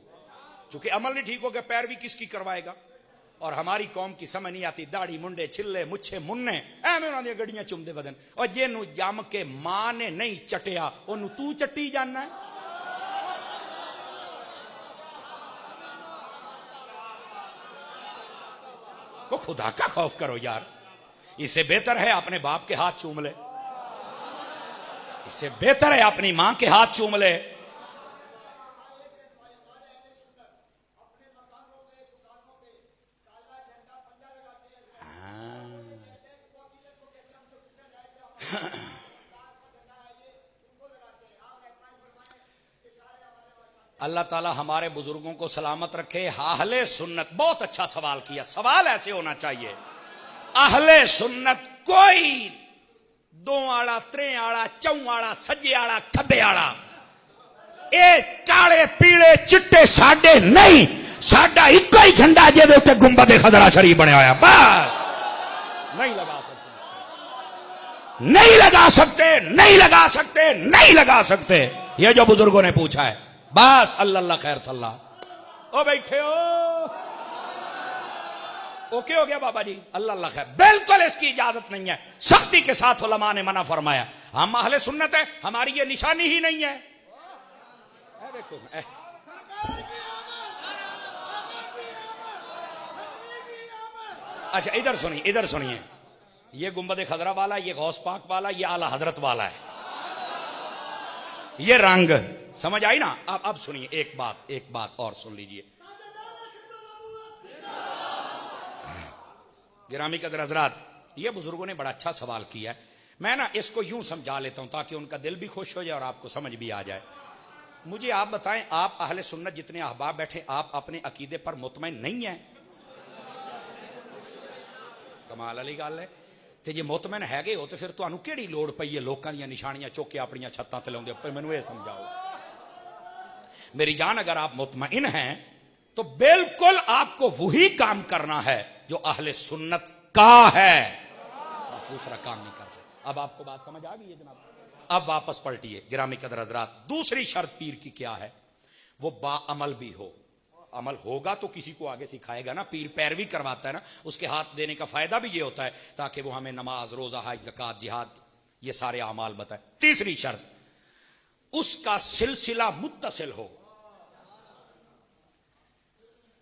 چونکہ عمل نہیں ٹھیک ہو کہ پیروی کس کی کروائے گا. اور ہماری قوم کی سمجھ نہیں آتی داڑھی منڈے چھلے مچھے مننے ایویں انہاں دی گڑیاں چومدے بدن. اور جینوں جم کے ماں نے نہیں چٹیا اونوں تو چٹی جانا ہے. کو خدا کا خوف کرو یار. اس سے بہتر ہے اپنے باپ کے ہاتھ چوم لے, اس سے بہتر ہے اپنی ماں کے ہاتھ چوم لے. اللہ تعالی ہمارے بزرگوں کو سلامت رکھے. اہل سنت بہت اچھا سوال کیا. سوال ایسے ہونا چاہیے اہل سنت کوئی دو آڑا ترے آڑا چون آڑا سجے آڑا کھبے آڑا اے کالے پیڑے چٹے ساڈے نہیں. ساڈا ایک ہی جھنڈا جے دے تے گنبد خضرا شریف بنیا ہوا بس. نہیں لگا سکتے نہیں لگا سکتے نہیں لگا سکتے نہیں لگا سکتے. یہ جو بزرگوں نے پوچھا ہے بس. اللہ اللہ خیر صلی اللہ. او بیٹھے ہو اوکے ہو گیا بابا جی. اللہ اللہ خیر. بالکل اس کی اجازت نہیں ہے. سختی کے ساتھ علماء نے منع فرمایا. ہم اہل سنت ہیں, ہماری یہ نشانی ہی نہیں ہے. اچھا ادھر سنیے. یہ گنبد خضرا والا, یہ غوث پاک والا, یہ اعلی حضرت والا ہے. یہ رنگ سمجھ آئی نا. اب سنیے ایک بات اور سن لیجئے. گرامی قدر حضرات یہ بزرگوں نے بڑا اچھا سوال کیا ہے. میں نا اس کو یوں سمجھا لیتا ہوں تاکہ ان کا دل بھی خوش ہو جائے اور آپ کو سمجھ بھی آ جائے. مجھے آپ بتائیں آپ اہل سنت جتنے احباب بیٹھے آپ اپنے عقیدے پر مطمئن نہیں ہیں؟ کمال علی گل ہے. تے جے مطمئن ہے گے ہو تو پھر تانوں کیڑی لوڑ پئی ہے لوکاں دیاں نشانیاں چوک کے اپنی چھتاں تے لاوندے. پر مینوں یہ سمجھاؤ میری جان, اگر آپ مطمئن ہیں تو بالکل آپ کو وہی کام کرنا ہے جو اہل سنت کا ہے، بس دوسرا کام نہیں کر سکتے۔ اب آپ کو بات سمجھ آ گئی ہے جناب؟ اب واپس پلٹیے گرامی قدر حضرات، دوسری شرط پیر کی کیا ہے؟ وہ با عمل بھی ہو۔ عمل ہوگا تو کسی کو آگے سکھائے گا نا، پیر پیروی کرواتا ہے نا، اس کے ہاتھ دینے کا فائدہ بھی یہ ہوتا ہے تاکہ وہ ہمیں نماز، روزہ، حج، زکوٰۃ، جہاد، یہ سارے اعمال بتائے۔ تیسری شرط، اس کا سلسلہ متصل ہو۔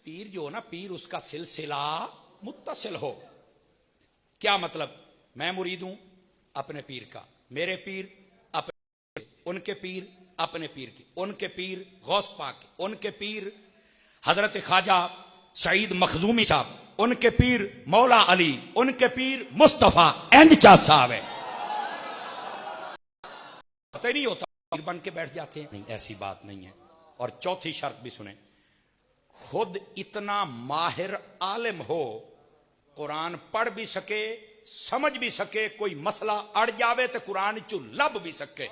پیر جو ہو نا، پیر اس کا سلسلہ متصل ہو۔ کیا مطلب؟ میں مرید ہوں اپنے پیر کا، میرے پیر اپنے، ان کے پیر اپنے پیر کی، ان کے پیر غوث پاک، ان کے پیر حضرت خواجہ سعید مخزومی صاحب، ان کے پیر مولا علی، ان کے پیر مصطفیٰ اینڈ چاند صاحب ہے۔ پتہ ہی نہیں ہوتا، پیر بن کے بیٹھ جاتے ہیں، نہیں، ایسی بات نہیں ہے۔ اور چوتھی شرط بھی سنیں، خود اتنا ماہر عالم ہو، قرآن پڑھ بھی سکے، سمجھ بھی سکے، کوئی مسئلہ اڑ جاوے تو قرآن چو لب بھی سکے۔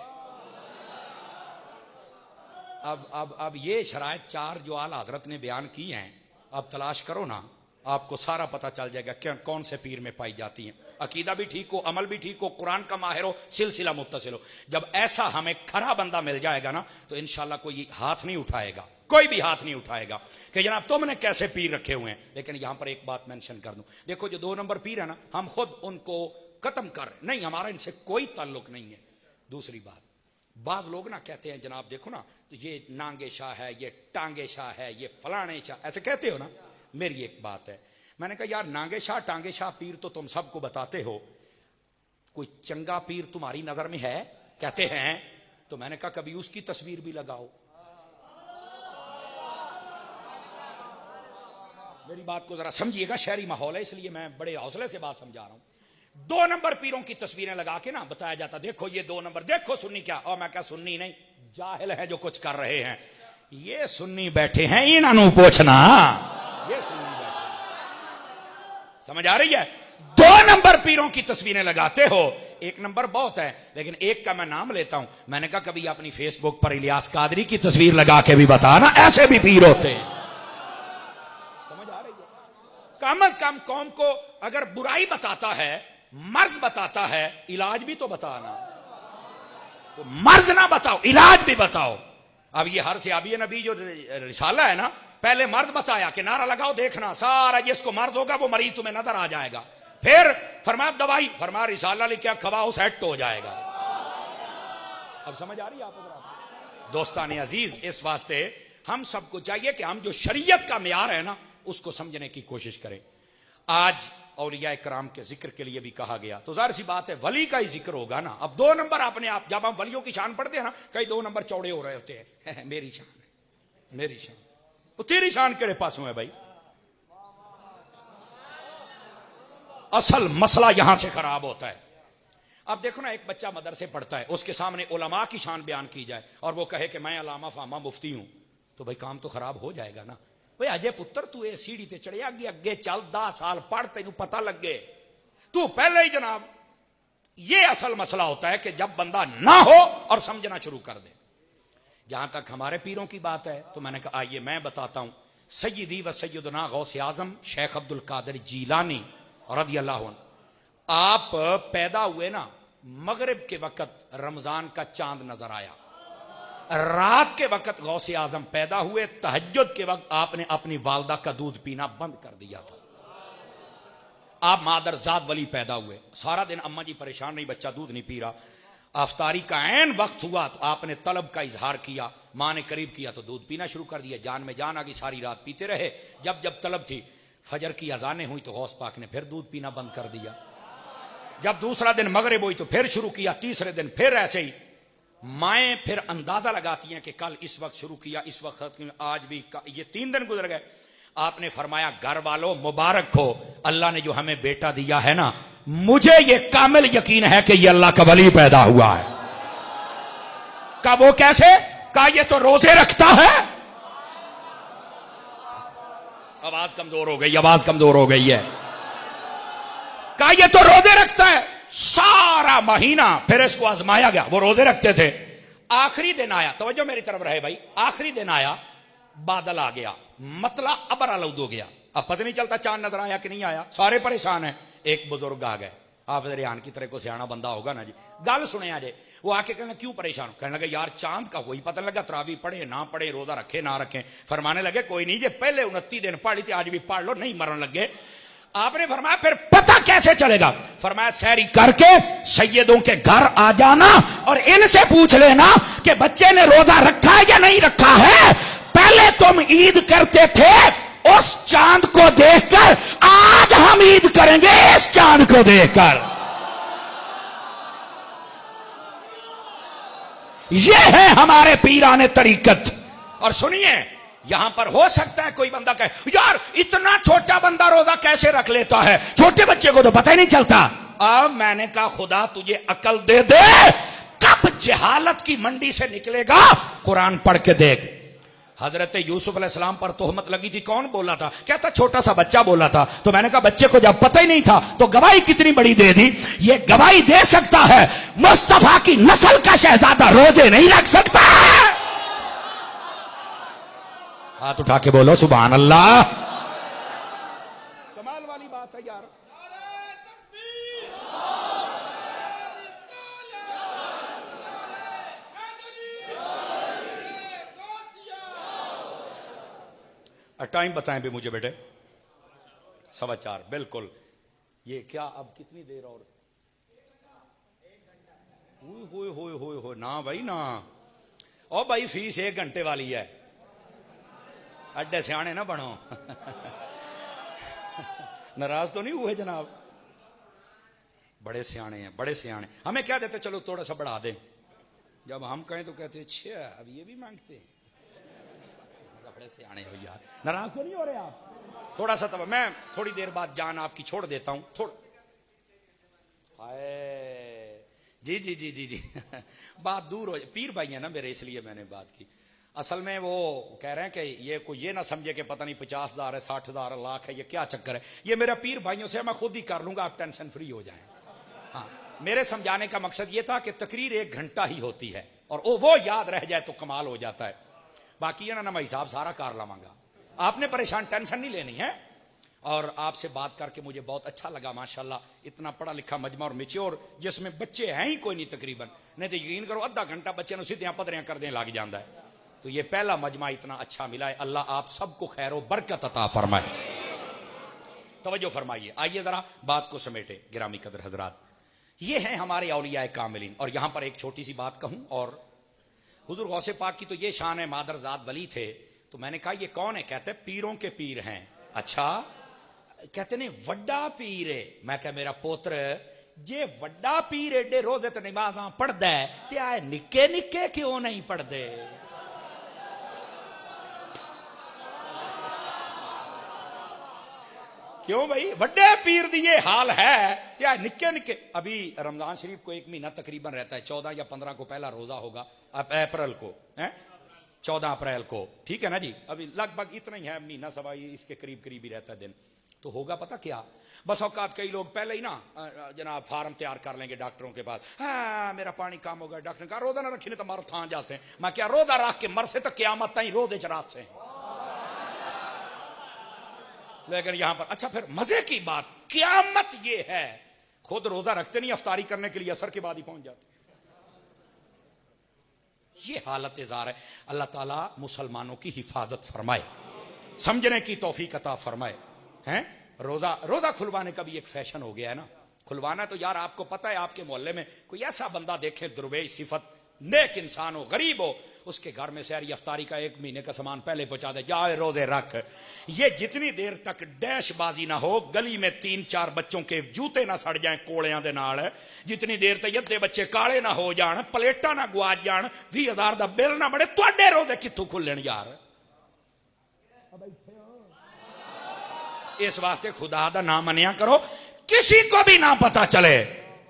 اب یہ شرائط چار جو اعلی حضرت نے بیان کی ہیں، اب تلاش کرو نا، آپ کو سارا پتہ چل جائے گا کہ کون سے پیر میں پائی جاتی ہیں۔ عقیدہ بھی ٹھیک ہو، عمل بھی ٹھیک ہو، قرآن کا ماہر ہو، سلسلہ متصل ہو۔ جب ایسا ہمیں کھرا بندہ مل جائے گا نا تو انشاءاللہ کوئی ہاتھ نہیں اٹھائے گا، کوئی بھی ہاتھ نہیں اٹھائے گا کہ جناب تم نے کیسے پیر رکھے ہوئے ہیں۔ لیکن یہاں پر ایک بات مینشن کر دوں، دیکھو جو 2 نمبر پیر ہے نا، ہم خود ان کو ختم کر رہے نہیں، ہمارا ان سے کوئی تعلق نہیں ہے۔ دوسری بات، بعض لوگ نا کہتے ہیں جناب دیکھو نا یہ نانگے شاہ ہے، یہ ٹانگے شاہ ہے، یہ فلانے شاہ، ایسے کہتے ہو نا۔ میری ایک بات ہے، میں نے کہا یار نانگے شاہ ٹانگے شاہ پیر تو تم سب کو بتاتے ہو، کوئی چنگا پیر تمہاری نظر میں ہے؟ کہتے ہیں۔ تو میں نے کہا کبھی اس کی تصویر بھی لگاؤ۔ میری بات کو ذرا سمجھیے گا، شہری ماحول ہے اس لیے میں بڑے حوصلے سے بات سمجھا رہا ہوں۔ 2 نمبر پیروں کی تصویریں لگا کے نا بتایا جاتا دیکھو یہ 2 نمبر، دیکھو سنی کیا، اور میں کہا سنی نہیں، جاہل ہیں جو کچھ کر رہے ہیں، یہ سنی بیٹھے ہیں، انہوں پوچھنا، یہ سنی بیٹھے ہیں۔ سمجھ آ رہی ہے؟ 2 نمبر پیروں کی تصویریں لگاتے ہو، 1 نمبر بہت ہے، لیکن ایک کا میں نام لیتا ہوں، میں نے کہا کبھی اپنی فیس بک پر الیاس قادری کی تصویر لگا کے بھی بتانا، ایسے بھی پیر ہوتے ہیں۔ سمجھ آ رہی ہے؟ کم از کم قوم کو اگر برائی بتاتا ہے، مرض بتاتا ہے، علاج بھی تو بتانا، تو مرض نہ بتاؤ، علاج بھی بتاؤ۔ اب یہ ہر سیابی نبی جو رسالہ ہے نا، پہلے مرض بتایا کہ نعرہ لگاؤ دیکھنا، سارا جس کو مرض ہوگا وہ مریض تمہیں نظر آ جائے گا، پھر فرمایا دوائی، فرمایا رسالہ لکھا کھواؤ سیٹ ہو جائے گا۔ اب سمجھ آ رہی ہے آپ کو؟ دوستان عزیز، اس واسطے ہم سب کو چاہیے کہ ہم جو شریعت کا معیار ہے نا اس کو سمجھنے کی کوشش کریں۔ آج اولیاء کرام کے ذکر کے لیے بھی کہا گیا، تو ظاہر سی بات ہے ولی کا ہی ذکر ہوگا نا۔ اب 2 نمبر اپنے آپ، جب ہم ولیوں کی شان پڑھتے ہیں نا، کئی 2 نمبر چوڑے ہو رہے ہوتے ہیں، میری شان ہے، میری شان، وہ تیری شان کہڑے پاسوں ہے بھائی؟ اصل مسئلہ یہاں سے خراب ہوتا ہے۔ اب دیکھو نا، ایک بچہ مدرسے پڑھتا ہے، اس کے سامنے علماء کی شان بیان کی جائے اور وہ کہے کہ میں علامہ فامہ مفتی ہوں، تو بھائی کام تو خراب ہو جائے گا نا۔ بھائی اجے پتر تو اے سیڑھی تے چڑھے، اگے اگے چل، 10 سال پڑھ، تینوں پتہ لگ گئے تو پہلے ہی جناب۔ یہ اصل مسئلہ ہوتا ہے کہ جب بندہ نہ ہو اور سمجھنا شروع کر دے۔ جہاں تک ہمارے پیروں کی بات ہے تو میں نے کہا آئیے میں بتاتا ہوں۔ سیدی و سیدنا غوث اعظم شیخ عبد القادر جیلانی رضی اللہ عنہ، آپ پیدا ہوئے نا، مغرب کے وقت رمضان کا چاند نظر آیا، رات کے وقت غوث اعظم پیدا ہوئے، تہجد کے وقت آپ نے اپنی والدہ کا دودھ پینا بند کر دیا تھا۔ آپ مادرزاد ولی پیدا ہوئے، سارا دن اماں جی پریشان، نہیں بچہ دودھ نہیں پی رہا، افطاری کا عین وقت ہوا تو آپ نے طلب کا اظہار کیا، ماں نے قریب کیا تو دودھ پینا شروع کر دیا، جان میں جان آ گئی، ساری رات پیتے رہے۔ جب جب طلب تھی، فجر کی اذانیں ہوئی تو غوث پاک نے پھر دودھ پینا بند کر دیا۔ جب دوسرا دن مغرب ہوئی تو پھر شروع کیا، تیسرے دن پھر ایسے ہی۔ مائیں پھر اندازہ لگاتی ہیں کہ کل اس وقت شروع کیا، اس وقت آج بھی، یہ 3 دن گزر گئے۔ آپ نے فرمایا گھر والوں مبارک ہو، اللہ نے جو ہمیں بیٹا دیا ہے نا، مجھے یہ کامل یقین ہے کہ یہ اللہ کا ولی پیدا ہوا ہے۔ کہا وہ کیسے؟ کہا یہ تو روزے رکھتا ہے۔ آواز کمزور ہو گئی، آواز کمزور ہو گئی ہے۔ کہا یہ تو روزے رکھتا ہے، سارا مہینہ پھر اس کو آزمایا گیا، وہ روزے رکھتے تھے۔ آخری دن آیا، توجہ میری طرف رہے بھائی، آخری دن آیا، بادل آ گیا، مطلع ابر آلود ہو گیا۔ اب پتہ نہیں چلتا چاند نظر آیا کہ نہیں آیا, سارے پریشان ہیں. ایک بزرگ آ گئے, حافظ ریحان کی طرح کو سیاح بندہ ہوگا نا جی, گل سنے آجے. وہ آ کے کہنا کیوں پریشان ہو؟ کہنے لگے یار چاند کا کوئی پتہ لگا, تراوی پڑھے نہ پڑھے, روزہ رکھے نہ رکھے. فرمانے لگے کوئی نہیں جی, پہلے 29 دن پڑھ لی تھی, آج بھی پڑھ لو, نہیں مرن لگے. آپ نے فرمایا پھر پتہ کیسے چلے گا؟ فرمایا سیری کر کے سیدوں کے گھر آ جانا اور ان سے پوچھ لینا کہ بچے نے روزہ رکھا ہے یا نہیں رکھا ہے. پہلے تم عید کرتے تھے اس چاند کو دیکھ کر, آج ہم عید کریں گے اس چاند کو دیکھ کر. یہ ہے ہمارے پیران طریقت. اور سنیے, یہاں پر ہو سکتا ہے کوئی بندہ کہے یار اتنا چھوٹا بندہ روزہ کیسے رکھ لیتا ہے, چھوٹے بچے کو تو پتہ ہی نہیں چلتا. اب میں نے کہا خدا تجھے عقل دے دے, کب جہالت کی منڈی سے نکلے گا قرآن پڑھ کے دیکھ. حضرت یوسف علیہ السلام پر تہمت لگی تھی, کون بولا تھا؟ کہتا چھوٹا سا بچہ بولا تھا. تو میں نے کہا بچے کو جب پتہ ہی نہیں تھا تو گواہی کتنی بڑی دے دی. یہ گواہی دے سکتا ہے, مصطفیٰ کی نسل کا شہزادہ روزے نہیں رکھ سکتا. ہاتھ اٹھا کے بولو سبحان اللہ. کمال والی بات ہے یار. ٹائم بتائیں بھی مجھے بیٹے. 4:15 بالکل. یہ کیا اب کتنی دیر اور؟ ہوئے ہوئے ہوئے ہوئے نہ بھائی نہ, او بھائی فیس 1 گھنٹے والی ہے, اڈے سیانے نہ بنو. ناراض تو نہیں ہوئے جناب؟ بڑے سیانے ہیں, بڑے سیانے. ہمیں کیا دیتے چلو تھوڑا سا بڑھا دیں, جب ہم کہیں تو کہتے اچھا اب یہ بھی مانگتے ہیں. بڑے سیانے ہو یار. ناراض تو نہیں ہو رہے آپ؟ تھوڑا سا تب میں تھوڑی دیر بعد جان آپ کی چھوڑ دیتا ہوں. جی جی جی جی جی بات دور ہو, پیر بھائی ہیں نا میرے, اس لیے میں نے بات کی. اصل میں وہ کہہ رہے ہیں کہ یہ کوئی یہ نہ سمجھے کہ پتہ نہیں 50,000 ہے 60,000 لاکھ ہے, یہ کیا چکر ہے. یہ میرا پیر بھائیوں سے میں خود ہی کر لوں گا, آپ ٹینشن فری ہو جائیں. ہاں, میرے سمجھانے کا مقصد یہ تھا کہ تقریر 1 گھنٹہ ہی ہوتی ہے اور وہ یاد رہ جائے تو کمال ہو جاتا ہے. باقی ہے نا میں حساب سارا کار لاؤں گا, آپ نے پریشان ٹینشن نہیں لینی ہے. اور آپ سے بات کر کے مجھے بہت اچھا لگا ماشاءاللہ. اتنا پڑھا لکھا مجمع اور میچور جس میں بچے ہیں ہی کوئی نہیں تقریباً, نہیں تو یقین کرو آدھا گھنٹہ بچے نے سیدھیاں پدریاں کر دیں لگ جاندہ ہے. تو یہ پہلا مجمع اتنا اچھا ملا ہے. اللہ آپ سب کو خیر و برکت عطا فرمائے. توجہ فرمائیے, آئیے ذرا بات کو سمیٹے. گرامی قدر حضرات, یہ ہیں ہمارے اولیاء کاملین. اور یہاں پر ایک چھوٹی سی بات کہوں, اور حضور غوث پاک کی تو یہ شان ہے, مادرزاد ولی تھے. تو میں نے کہا یہ کون ہے؟ کہتے پیروں کے پیر ہیں. اچھا, کہتے نہیں وڈا پیر ہے. میں کہا میرا پوتر جے وڈا پیر ایڈے روزے تے نمازاں پڑھدا ہے تے آئے نکے نکے کیوں نہیں پڑھدے؟ کیوں بھائی وڈے پیر دی یہ حال ہے کیا نکے نکے. ابھی رمضان شریف کو 1 مہینہ تقریباً رہتا ہے, 14 یا 15 کو پہلا روزہ ہوگا, اپریل کو 14 اپریل کو, ٹھیک ہے نا جی. ابھی لگ بھگ اتنا ہی ہے, مہینہ سوا اس کے قریب قریب ہی رہتا ہے دن. تو ہوگا پتہ کیا, بس اوقات کئی لوگ پہلے ہی نا جناب فارم تیار کر لیں گے ڈاکٹروں کے پاس, ہاں میرا پانی کام ہو گیا, ڈاکٹر نے کہا روزہ نہ رکھی نہیں تو مر تھان جا سے. میں کیا روزہ رکھ کے مر سے تو قیامت تائیں روزے چرات سے. لیکن یہاں پر اچھا پھر مزے کی بات قیامت یہ ہے, خود روزہ رکھتے نہیں, افطاری کرنے کے لیے اثر کے بعد ہی پہنچ جاتے. یہ حالت زار ہے. اللہ تعالیٰ مسلمانوں کی حفاظت فرمائے, سمجھنے کی توفیق عطا فرمائے. ہیں روزہ کھلوانے کا بھی ایک فیشن ہو گیا ہے نا. کھلوانا تو یار آپ کو پتہ ہے, آپ کے محلے میں کوئی ایسا بندہ دیکھیں درویش صفت, نیک انسان ہو, غریب ہو, اس کے گھر میں سحری افطاری کا 1 مہینے کا سامان پہلے پہنچا دے, جائے روزے رکھ. یہ جتنی دیر تک ڈیش بازی نہ ہو, گلی میں 3-4 بچوں کے جوتے نہ سڑ جائیں کوڑیاں دے نال, جتنی دیر تک یدے بچے کالے نہ ہو جان, پلیٹاں نہ گواچ جان, 20,000 دا بل نہ بڑے, تواڈے روزے کتھوں کھلن یار. اس واسطے خدا دا نام منیا کرو, کسی کو بھی نہ پتا چلے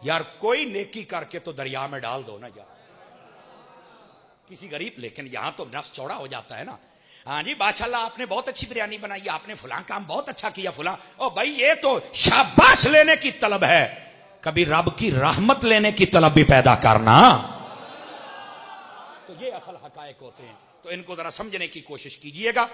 یار, کوئی نیکی کر کے تو دریا میں ڈال دو نا یار کسی غریب. لیکن یہاں تو نفس چوڑا ہو جاتا ہے نا. ہاں جی ماشاءاللہ آپ نے بہت اچھی بریانی بنائی, آپ نے فلاں کام بہت اچھا کیا فلاں. او بھائی یہ تو شاباش لینے کی طلب ہے, کبھی رب کی رحمت لینے کی طلب بھی پیدا کرنا. تو یہ اصل حقائق ہوتے ہیں, تو ان کو ذرا سمجھنے کی کوشش کیجئے گا.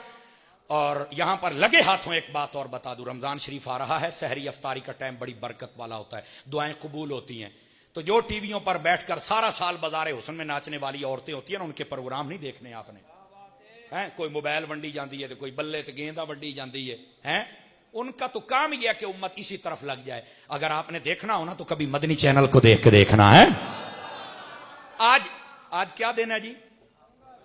اور یہاں پر لگے ہاتھوں ایک بات اور بتا دوں، رمضان شریف آ رہا ہے، سحری افطاری کا ٹائم بڑی برکت والا ہوتا ہے، دعائیں قبول ہوتی ہیں. تو جو ٹی ویوں پر بیٹھ کر سارا سال بازار حسن میں ناچنے والی عورتیں ہوتی ہیں نا، ان کے پروگرام نہیں دیکھنے آپ نے. کوئی موبائل ونڈی جاندی ہے تو کوئی بلے تو گیندا ونڈی جاندی ہے. ان کا تو کام یہ ہے کہ امت اسی طرف لگ جائے. اگر آپ نے دیکھنا ہونا تو کبھی مدنی چینل کو دیکھ کے دیکھنا ہے. آج کیا دن ہے جی؟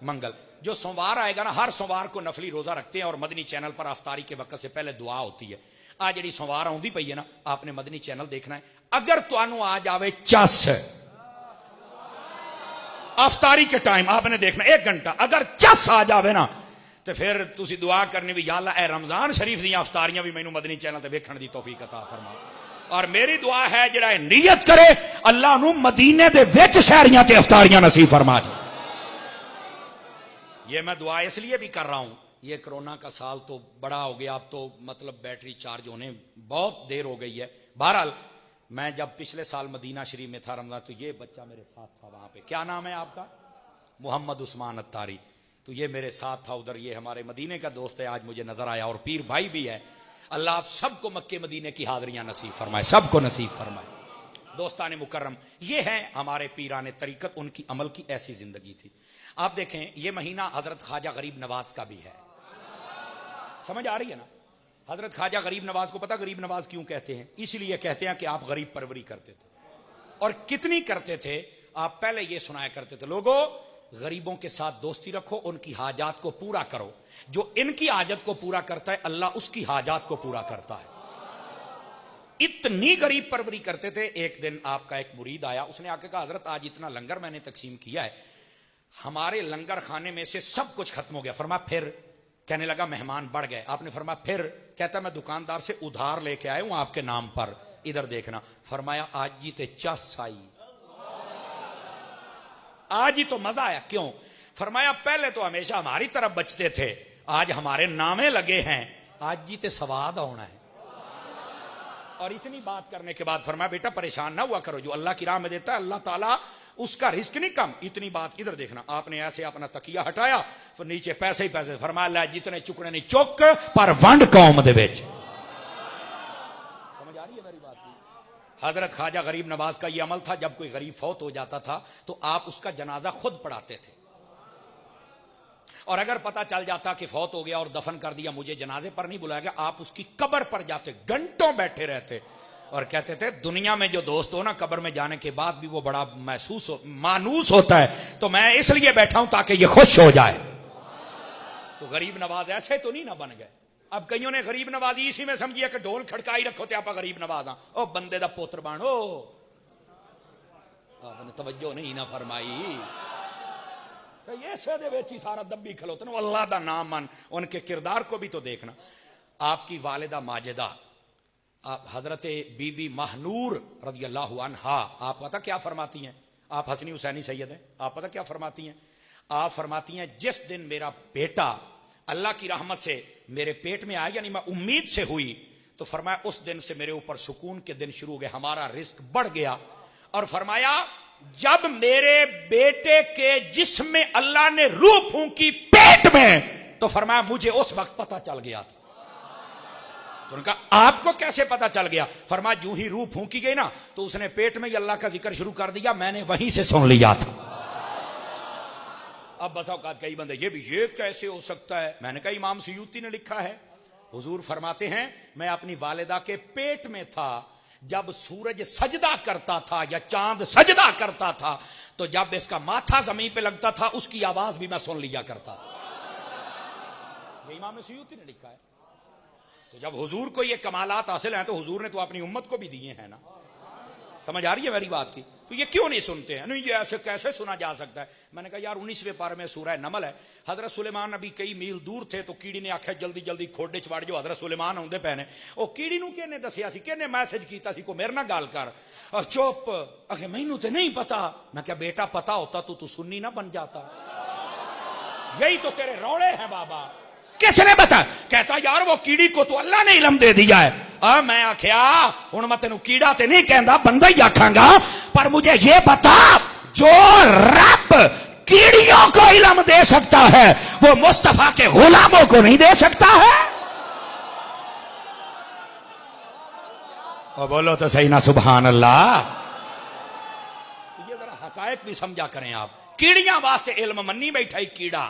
منگل. جو سوموار آئے گا نا، ہر سوموار کو نفلی روزہ رکھتے ہیں اور مدنی چینل پر افطاری کے وقت سے پہلے دعا ہوتی ہے. آج جڑی سوموار آؤندی پئی ہے نا، آپ نے مدنی چینل دیکھنا ہے. اگر تانوں آج آوے چس افطاری کے ٹائم، آپ نے دیکھنا 1 گھنٹہ، اگر چس آ جاوے نا تو پھر تسی دعا کرنی بھی، یا اللہ اے رمضان شریف دی افطاریاں بھی مینوں مدنی چینل تے ویکھن دی توفیق عطا فرما. اور میری دعا ہے جڑا نیت کرے اللہ نو مدینے دے وچ شہریاں تے افطاریاں نصیب فرما دے. یہ میں دعا اس لیے بھی کر رہا ہوں، یہ کرونا کا سال تو بڑا ہو گیا، اب تو مطلب بیٹری چارج ہونے بہت دیر ہو گئی ہے. بہرحال میں جب پچھلے سال مدینہ شریف میں تھا رمضان، تو یہ بچہ میرے ساتھ تھا وہاں پہ. کیا نام ہے آپ کا؟ محمد عثمان اتاری. تو یہ میرے ساتھ تھا ادھر. یہ ہمارے مدینے کا دوست ہے، آج مجھے نظر آیا، اور پیر بھائی بھی ہے. اللہ آپ سب کو مکے مدینے کی حاضریاں نصیب فرمائے، سب کو نصیب فرمائے. دوستان مکرم، یہ ہے ہمارے پیران طریقت، ان کی عمل کی ایسی زندگی تھی. آپ دیکھیں یہ مہینہ حضرت خواجہ غریب نواز کا بھی ہے. سمجھ آ رہی ہے نا؟ حضرت خواجہ غریب نواز کو پتہ غریب نواز کیوں کہتے ہیں؟ اس لیے کہتے ہیں کہ آپ غریب پروری کرتے تھے. اور کتنی کرتے تھے آپ پہلے یہ سنایا کرتے تھے، لوگوں غریبوں کے ساتھ دوستی رکھو، ان کی حاجات کو پورا کرو. جو ان کی حاجت کو پورا کرتا ہے اللہ اس کی حاجات کو پورا کرتا ہے. اتنی غریب پروری کرتے تھے. ایک دن آپ کا ایک مرید آیا، اس نے آ کے کہا حضرت آج اتنا لنگر میں نے تقسیم کیا ہے، ہمارے لنگر خانے میں سے سب کچھ ختم ہو گیا. فرمایا پھر؟ کہنے لگا مہمان بڑھ گئے. آپ نے فرمایا پھر؟ کہتا میں دکاندار سے ادھار لے کے آیا ہوں آپ کے نام پر، ادھر دیکھنا. فرمایا آج جی تے چس آئی، آج ہی تو مزہ آیا. کیوں؟ فرمایا پہلے تو ہمیشہ ہماری طرف بچتے تھے، آج ہمارے نامے لگے ہیں، آج جی تے سواد ہونا ہے. اور اتنی بات کرنے کے بعد فرمایا بیٹا پریشان نہ ہوا کرو، جو اللہ کی راہ میں دیتا ہے اللہ تعالیٰ اس کا رزق نہیں کم. اتنی بات ادھر دیکھنا. آپ نے ایسے اپنا تکیہ ہٹایا، پھر نیچے پیسے ہی پیسے. فرمایا لے جتنے چکنے نہیں چک پر ونڈ قوم دے وچ. سمجھ آ رہی ہے میری بات؟ حضرت خواجہ غریب نواز کا یہ عمل تھا، جب کوئی غریب فوت ہو جاتا تھا تو آپ اس کا جنازہ خود پڑھاتے تھے. اور اگر پتا چل جاتا کہ فوت ہو گیا اور دفن کر دیا، مجھے جنازے پر نہیں بلایا گیا، آپ اس کی قبر پر جاتے، گھنٹوں بیٹھے رہتے اور کہتے تھے دنیا میں جو دوست ہو نا، قبر میں جانے کے بعد بھی وہ بڑا مانوس ہوتا ہے، تو میں اس لیے بیٹھا ہوں تاکہ یہ خوش ہو جائے. تو غریب نواز ایسے تو نہیں نہ بن گئے. اب کئیوں نے غریب نوازی اسی میں سمجھیا کہ ڈھول کھڑکائی رکھو تے آپ غریب نواز. او بندے دا پوتر بانو، آپ نے توجہ نہیں نہ فرمائی. ایسے دے وچ ہی سارا دبی کھلوتے نا، اللہ دا نام من. ان کے کردار کو بھی تو دیکھنا. آپ کی والدہ ماجدہ حضرت بی بی مہنور رضی اللہ عنہا، آپ پتہ کیا فرماتی ہیں؟ آپ حسنی حسینی سید ہیں. آپ پتہ کیا فرماتی ہیں؟ آپ فرماتی ہیں جس دن میرا بیٹا اللہ کی رحمت سے میرے پیٹ میں آیا، یعنی میں امید سے ہوئی، تو فرمایا اس دن سے میرے اوپر سکون کے دن شروع ہو گئے، ہمارا رزق بڑھ گیا. اور فرمایا جب میرے بیٹے کے جسم میں اللہ نے روح پھونکی پیٹ میں، تو فرمایا مجھے اس وقت پتہ چل گیا تھا. تو ان کا آپ کو کیسے پتا چل گیا؟ فرمایا جو ہی روح پھونکی گئی نا تو اس نے پیٹ میں ہی اللہ کا ذکر شروع کر دیا، میں نے وہیں سے سن لیا تھا. اب بسا اوقات کئی بندے یہ کیسے ہو سکتا ہے؟ میں نے کہا امام سیوطی نے لکھا ہے. حضور فرماتے ہیں میں اپنی والدہ کے پیٹ میں تھا، جب سورج سجدہ کرتا تھا یا چاند سجدہ کرتا تھا تو جب اس کا ماتھا زمین پہ لگتا تھا اس کی آواز بھی میں سن لیا کرتا تھا. یہ امام سیوطی نے لکھا ہے. تو جب حضور کو یہ کمالات حاصل ہیں تو حضور نے تو اپنی امت کو بھی دیے ہیں نا. سمجھ آ رہی ہے میری بات کی؟ تو یہ کیوں نہیں سنتے ہیں؟ نہیں یہ ایسے کیسے سنا جا سکتا ہے؟ میں نے کہا یار 19ویں پارے میں سورہ نمل ہے. حضرت سلیمان نبی کئی میل دور تھے تو کیڑی نے آخیا جلدی جلدی کھوڈے چ وڑ جو حضرت سلیمان آؤندے پے نے. او کیڑی نو کہنے دسیا سی، کہنے میسج کیتا سی کو میرے نال گل کر. اور چپ اکھے مینوں تے نہیں پتا. میں کہا بیٹا پتا ہوتا تو سنی نہ بن جاتا. یہی تو تیرے روڑے ہیں بابا. کس نے بتا؟ کہتا یار وہ کیڑی کو تو اللہ نے علم دے دیا ہے. میں آخیا ہوں میں تینوں کیڑا تے نہیں کہندا، بندہ ہی آکھاں گا، پر مجھے یہ بتا جو رب کیڑیوں کو علم دے سکتا ہے وہ مصطفیٰ کے غلاموں کو نہیں دے سکتا ہے؟ اور بولو تو صحیح نا سبحان اللہ. یہ ذرا حقائق بھی سمجھا کریں آپ. کیڑیاں واسطے علم منی بیٹھا ہی کیڑا.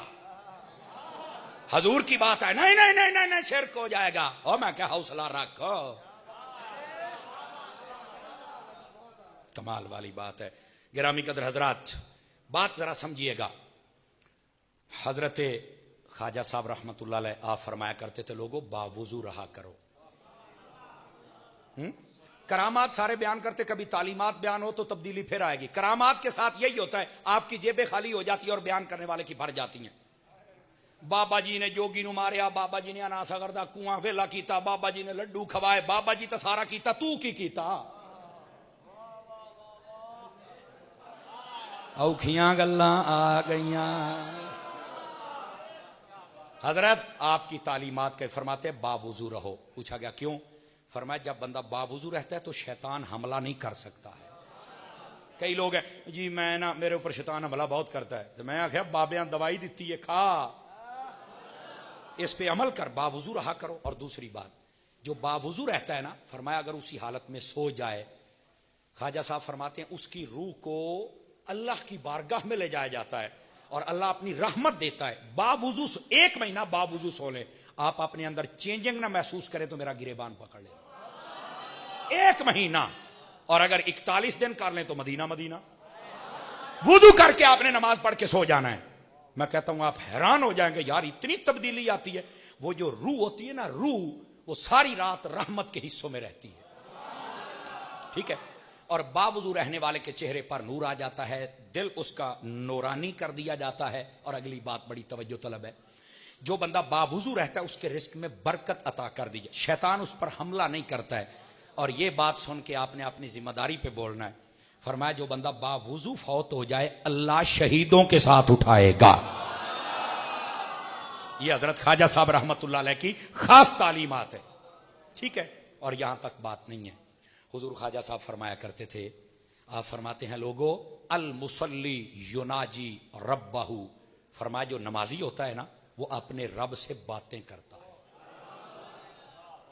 حضور کی بات ہے نہیں نہیں نہیں نہیں شرک ہو جائے گا. اور میں کیا حوصلہ رکھو. کمال والی بات ہے. گرامی قدر حضرات بات ذرا سمجھیے گا. حضرت خواجہ صاحب رحمت اللہ علیہ آپ فرمایا کرتے تھے لوگوں باوضو رہا کرو. کرامات سارے بیان کرتے, کبھی تعلیمات بیان ہو تو تبدیلی پھر آئے گی. کرامات کے ساتھ یہی ہوتا ہے آپ کی جیبیں خالی ہو جاتی ہیں اور بیان کرنے والے کی بھر جاتی ہیں. بابا جی نے جوگی نو ماریا, بابا جی نے اناسا کردا کنواں ویلا کیتا, بابا جی نے لڈو کھوائے, بابا جی تو سارا کیتا, تو کی کیتا؟ اوکھیاں گلاں آ گئیاں. حضرت آپ کی تعلیمات کے فرماتے باوضو رہو. پوچھا گیا کیوں؟ فرمایا جب بندہ باوضو رہتا ہے تو شیطان حملہ نہیں کر سکتا ہے. کئی لوگ ہیں جی میں نا میرے اوپر شیطان حملہ بہت کرتا ہے, تو میں آخیا بابیاں دوائی دیتی ہے کھا, اس پہ عمل کر, باوضو رہا کرو. اور دوسری بات جو باوضو رہتا ہے نا, فرمایا اگر اسی حالت میں سو جائے, خواجہ صاحب فرماتے ہیں اس کی روح کو اللہ کی بارگاہ میں لے جایا جاتا ہے اور اللہ اپنی رحمت دیتا ہے. باوضو 1 مہینہ باوضو سو لے, آپ اپنے اندر چینجنگ نہ محسوس کریں تو میرا گریبان پکڑ لے. 1 مہینہ. اور اگر 41 دن کر لیں تو مدینہ مدینہ. وضو کر کے آپ نے نماز پڑھ کے سو جانا ہے. میں کہتا ہوں آپ حیران ہو جائیں گے یار اتنی تبدیلی آتی ہے. وہ جو روح ہوتی ہے نا, روح وہ ساری رات رحمت کے حصوں میں رہتی ہے. ٹھیک ہے. اور باوضو رہنے والے کے چہرے پر نور آ جاتا ہے, دل اس کا نورانی کر دیا جاتا ہے. اور اگلی بات بڑی توجہ طلب ہے, جو بندہ باوضو رہتا ہے اس کے رزق میں برکت عطا کر دی جائے, شیطان اس پر حملہ نہیں کرتا ہے. اور یہ بات سن کے آپ نے اپنی ذمہ داری پہ بولنا ہے. فرمایا جو بندہ باوضو فوت ہو جائے اللہ شہیدوں کے ساتھ اٹھائے گا. یہ حضرت خواجہ صاحب رحمت اللہ علیہ کی خاص تعلیمات ہے. ٹھیک ہے. اور یہاں تک بات نہیں ہے. حضور خواجہ صاحب فرمایا کرتے تھے, آپ فرماتے ہیں لوگو المصلی یناجی ربہ. فرمایا جو نمازی ہوتا ہے نا وہ اپنے رب سے باتیں کرتا ہے.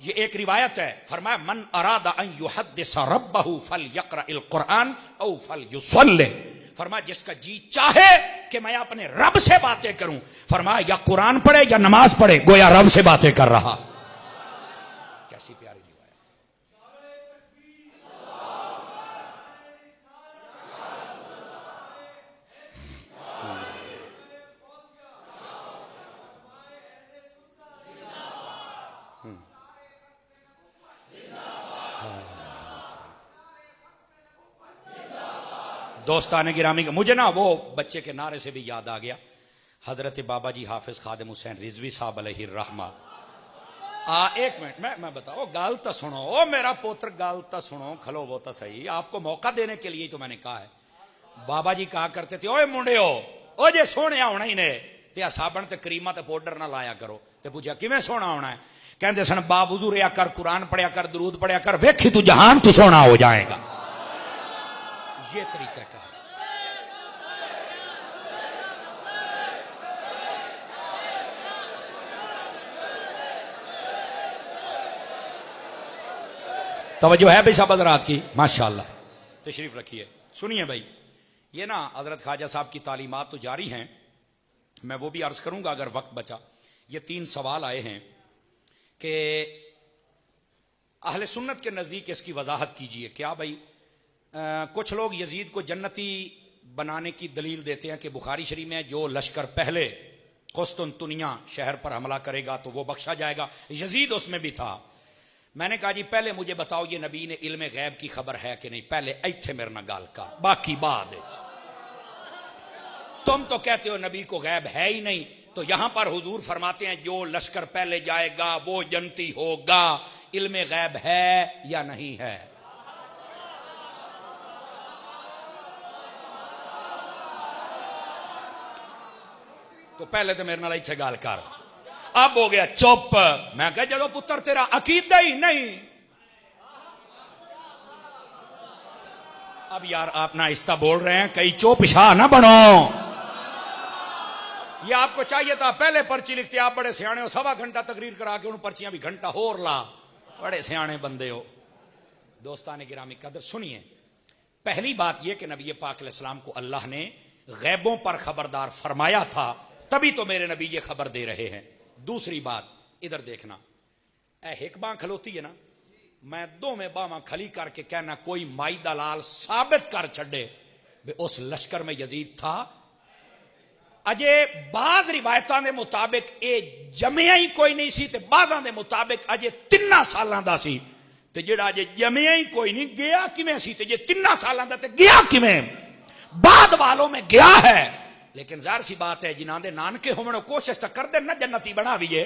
یہ ایک روایت ہے. فرمایا من اراد ان یحدث ربہ فلیقرأ القرآن او فلیصلی. فرمایا جس کا جی چاہے کہ میں اپنے رب سے باتیں کروں, فرمایا یا قرآن پڑھے یا نماز پڑھے, گویا رب سے باتیں کر رہا. کیسی پیاری روایت. دوستان گرامی کا مجھے نا وہ بچے کے نعرے سے بھی یاد آ گیا. حضرت بابا جی حافظ خادم حسین رضوی صاحب علیہ الرحمہ. ایک منٹ میں بتاؤ گال تو سنو, او میرا پوتر گال تو سنو, کھلو وہ تو صحیح. آپ کو موقع دینے کے لیے تو میں نے کہا ہے. بابا جی کہا کرتے تھے اوے منڈے ہو, او جے سونے ہونا ہی نے تے صابن تے کریمہ تے پاؤڈر نہ لایا کرو. تے پوچھا کیویں سونا ہونا ہے؟ کہندے سن باوضو رہیا کر, قرآن پڑھیا کر, درود پڑھیا کر, ویکھی تو جہان تو سونا ہو جائے گا. یہ طریقہ کہا. توجہ ہے بھائی صاحب حضرات کی؟ ماشاءاللہ. تشریف رکھیے. سنیے بھائی, یہ نا حضرت خواجہ صاحب کی تعلیمات تو جاری ہیں, میں وہ بھی عرض کروں گا اگر وقت بچا. یہ 3 سوال آئے ہیں کہ اہل سنت کے نزدیک اس کی وضاحت کیجئے. کیا بھائی کچھ لوگ یزید کو جنتی بنانے کی دلیل دیتے ہیں کہ بخاری شریف میں جو لشکر پہلے قسطنطنیہ شہر پر حملہ کرے گا تو وہ بخشا جائے گا, یزید اس میں بھی تھا. میں نے کہا جی پہلے مجھے بتاؤ یہ نبی نے علم غیب کی خبر ہے کہ نہیں؟ پہلے ایتھے میرے نہ گال کا, باقی بعد. تم تو کہتے ہو نبی کو غیب ہے ہی نہیں, تو یہاں پر حضور فرماتے ہیں جو لشکر پہلے جائے گا وہ جنتی ہوگا, علم غیب ہے یا نہیں ہے؟ تو پہلے تو میرے نال ایتھے گال کر. اب ہو گیا چپ. میں کہا جدو پتر تیرا عقیدہ ہی نہیں. اب یار آپ نہ آہستہ بول رہے ہیں, کئی چوپ شاہ نہ بنو. یہ آپ کو چاہیے تھا پہلے پرچی لکھتے، آپ بڑے سیانے ہو، 1.25 گھنٹہ تقریر کرا کے ان پرچیاں بھی گھنٹہ اور لا، بڑے سیانے بندے ہو۔ دوستان گرامی قدر سنیے، پہلی بات یہ کہ نبی پاک علیہ السلام کو اللہ نے غیبوں پر خبردار فرمایا تھا، تبھی تو میرے نبی یہ خبر دے رہے ہیں۔ دوسری بات ادھر دیکھنا، اے حکماں کھلوتی ہے نا، میں دو میں باواں کھلی کر کے کہنا کوئی مائی دلال ثابت کر چھڑے بے اس لشکر میں یزید تھا۔ اجے بعض روایتاں دے مطابق اے جمعیا ہی کوئی نہیں سی تے بعضاں دے مطابق اجے 3 سالاں دا سی، تے جڑا اجے جمعیا ہی کوئی نہیں گیا کیویں سی، تے جے 3 سالاں دا تے گیا کیویں؟ بعد والوں میں گیا ہے، لیکن ظاہر سی بات ہے جنہاں دے نانکے ہومن کوشش تو کر دے نا جنتی بناویے،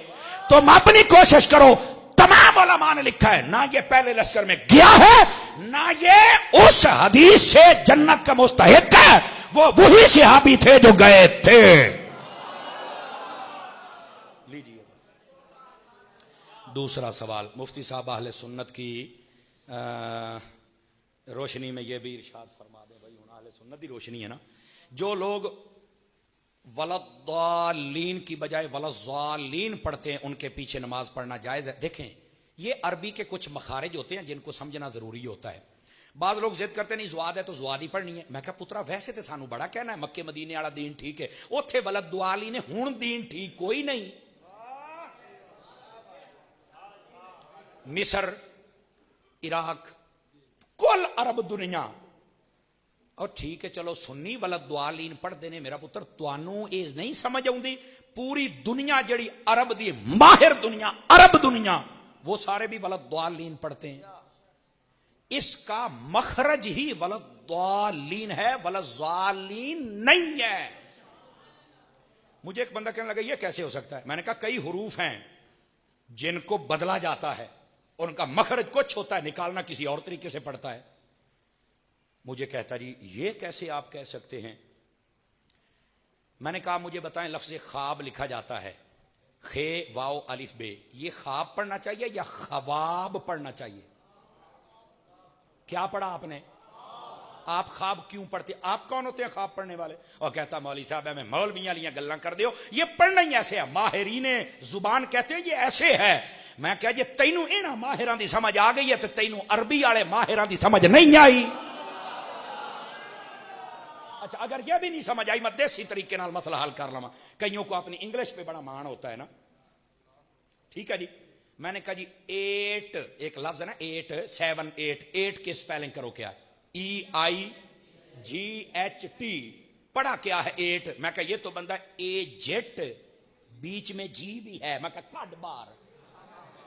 تم اپنی کوشش کرو۔ تمام علماء نے لکھا ہے نہ یہ پہلے لشکر میں گیا ہے، نہ یہ اس حدیث سے جنت کا مستحق ہے، وہ وہی صحابی تھے جو گئے تھے۔ لیجیے دوسرا سوال، مفتی صاحب اہل سنت کی روشنی میں یہ بھی ارشاد فرما دیں، بھائی اہل سنت کی روشنی ہے نا، جو لوگ ولضالین کی بجائے ولضالین پڑھتے ہیں ان کے پیچھے نماز پڑھنا جائز ہے؟ دیکھیں یہ عربی کے کچھ مخارج ہوتے ہیں جن کو سمجھنا ضروری ہوتا ہے۔ بعض لوگ ضد کرتے نہیں زواد ہے تو زواد ہی پڑھنی ہے، میں کہا پترا ویسے تو سانو بڑا کہنا ہے مکے مدینے والا دین ٹھیک ہے، اوتھے ولضالین ہن دین ٹھیک کوئی نہیں۔ مصر، عراق، کل عرب دنیا، اور ٹھیک ہے چلو سنی ولضالین پڑھ دینے، میرا پتر توانوں یہ نہیں سمجھ آؤندی پوری دنیا جڑی عرب دی ماہر دنیا عرب دنیا وہ سارے بھی ولضالین پڑھتے ہیں، اس کا مخرج ہی ولضالین ہے، ولضالین نہیں ہے۔ مجھے ایک بندہ کہنے لگا یہ کیسے ہو سکتا ہے؟ میں نے کہا کئی حروف ہیں جن کو بدلا جاتا ہے، ان کا مخرج کچھ ہوتا ہے، نکالنا کسی اور طریقے سے پڑتا ہے۔ مجھے کہتا جی یہ کیسے آپ کہہ سکتے ہیں؟ میں نے کہا مجھے بتائیں لفظ خواب لکھا جاتا ہے خے واو الف بے، یہ خواب پڑھنا چاہیے یا خواب پڑھنا چاہیے؟ کیا پڑھا آپ نے؟ آپ خواب کیوں پڑھتے؟ آپ کون ہوتے ہیں خواب پڑھنے والے؟ اور کہتا مولوی صاحب میں مولویاں لیاں گلاں کر دیو، یہ پڑھنا ہی ایسے ہے، ماہرین زبان کہتے ہیں یہ ایسے ہے۔ میں کہا جی تینوں انہاں ماہراں دی سمجھ آ گئی ہے تے تینوں عربی والے ماہراں دی سمجھ نہیں آئی۔ اچھا اگر یہ بھی نہیں سمجھ آئی میں دیسی طریقے نال مسئلہ حل کر لواں۔ کئیوں کو اپنی انگلش پہ بڑا مان ہوتا ہے نا، ٹھیک ہے جی، میں نے کہا جی 8 ایک لفظ ہے نا 8 7 8 8 کی سپیلنگ کرو کیا؟ EIGHT، پڑھا کیا ہے 8؟ میں کہا یہ تو بندہ ایجٹ، بیچ میں جی بھی ہے، میں کہا کٹ بار،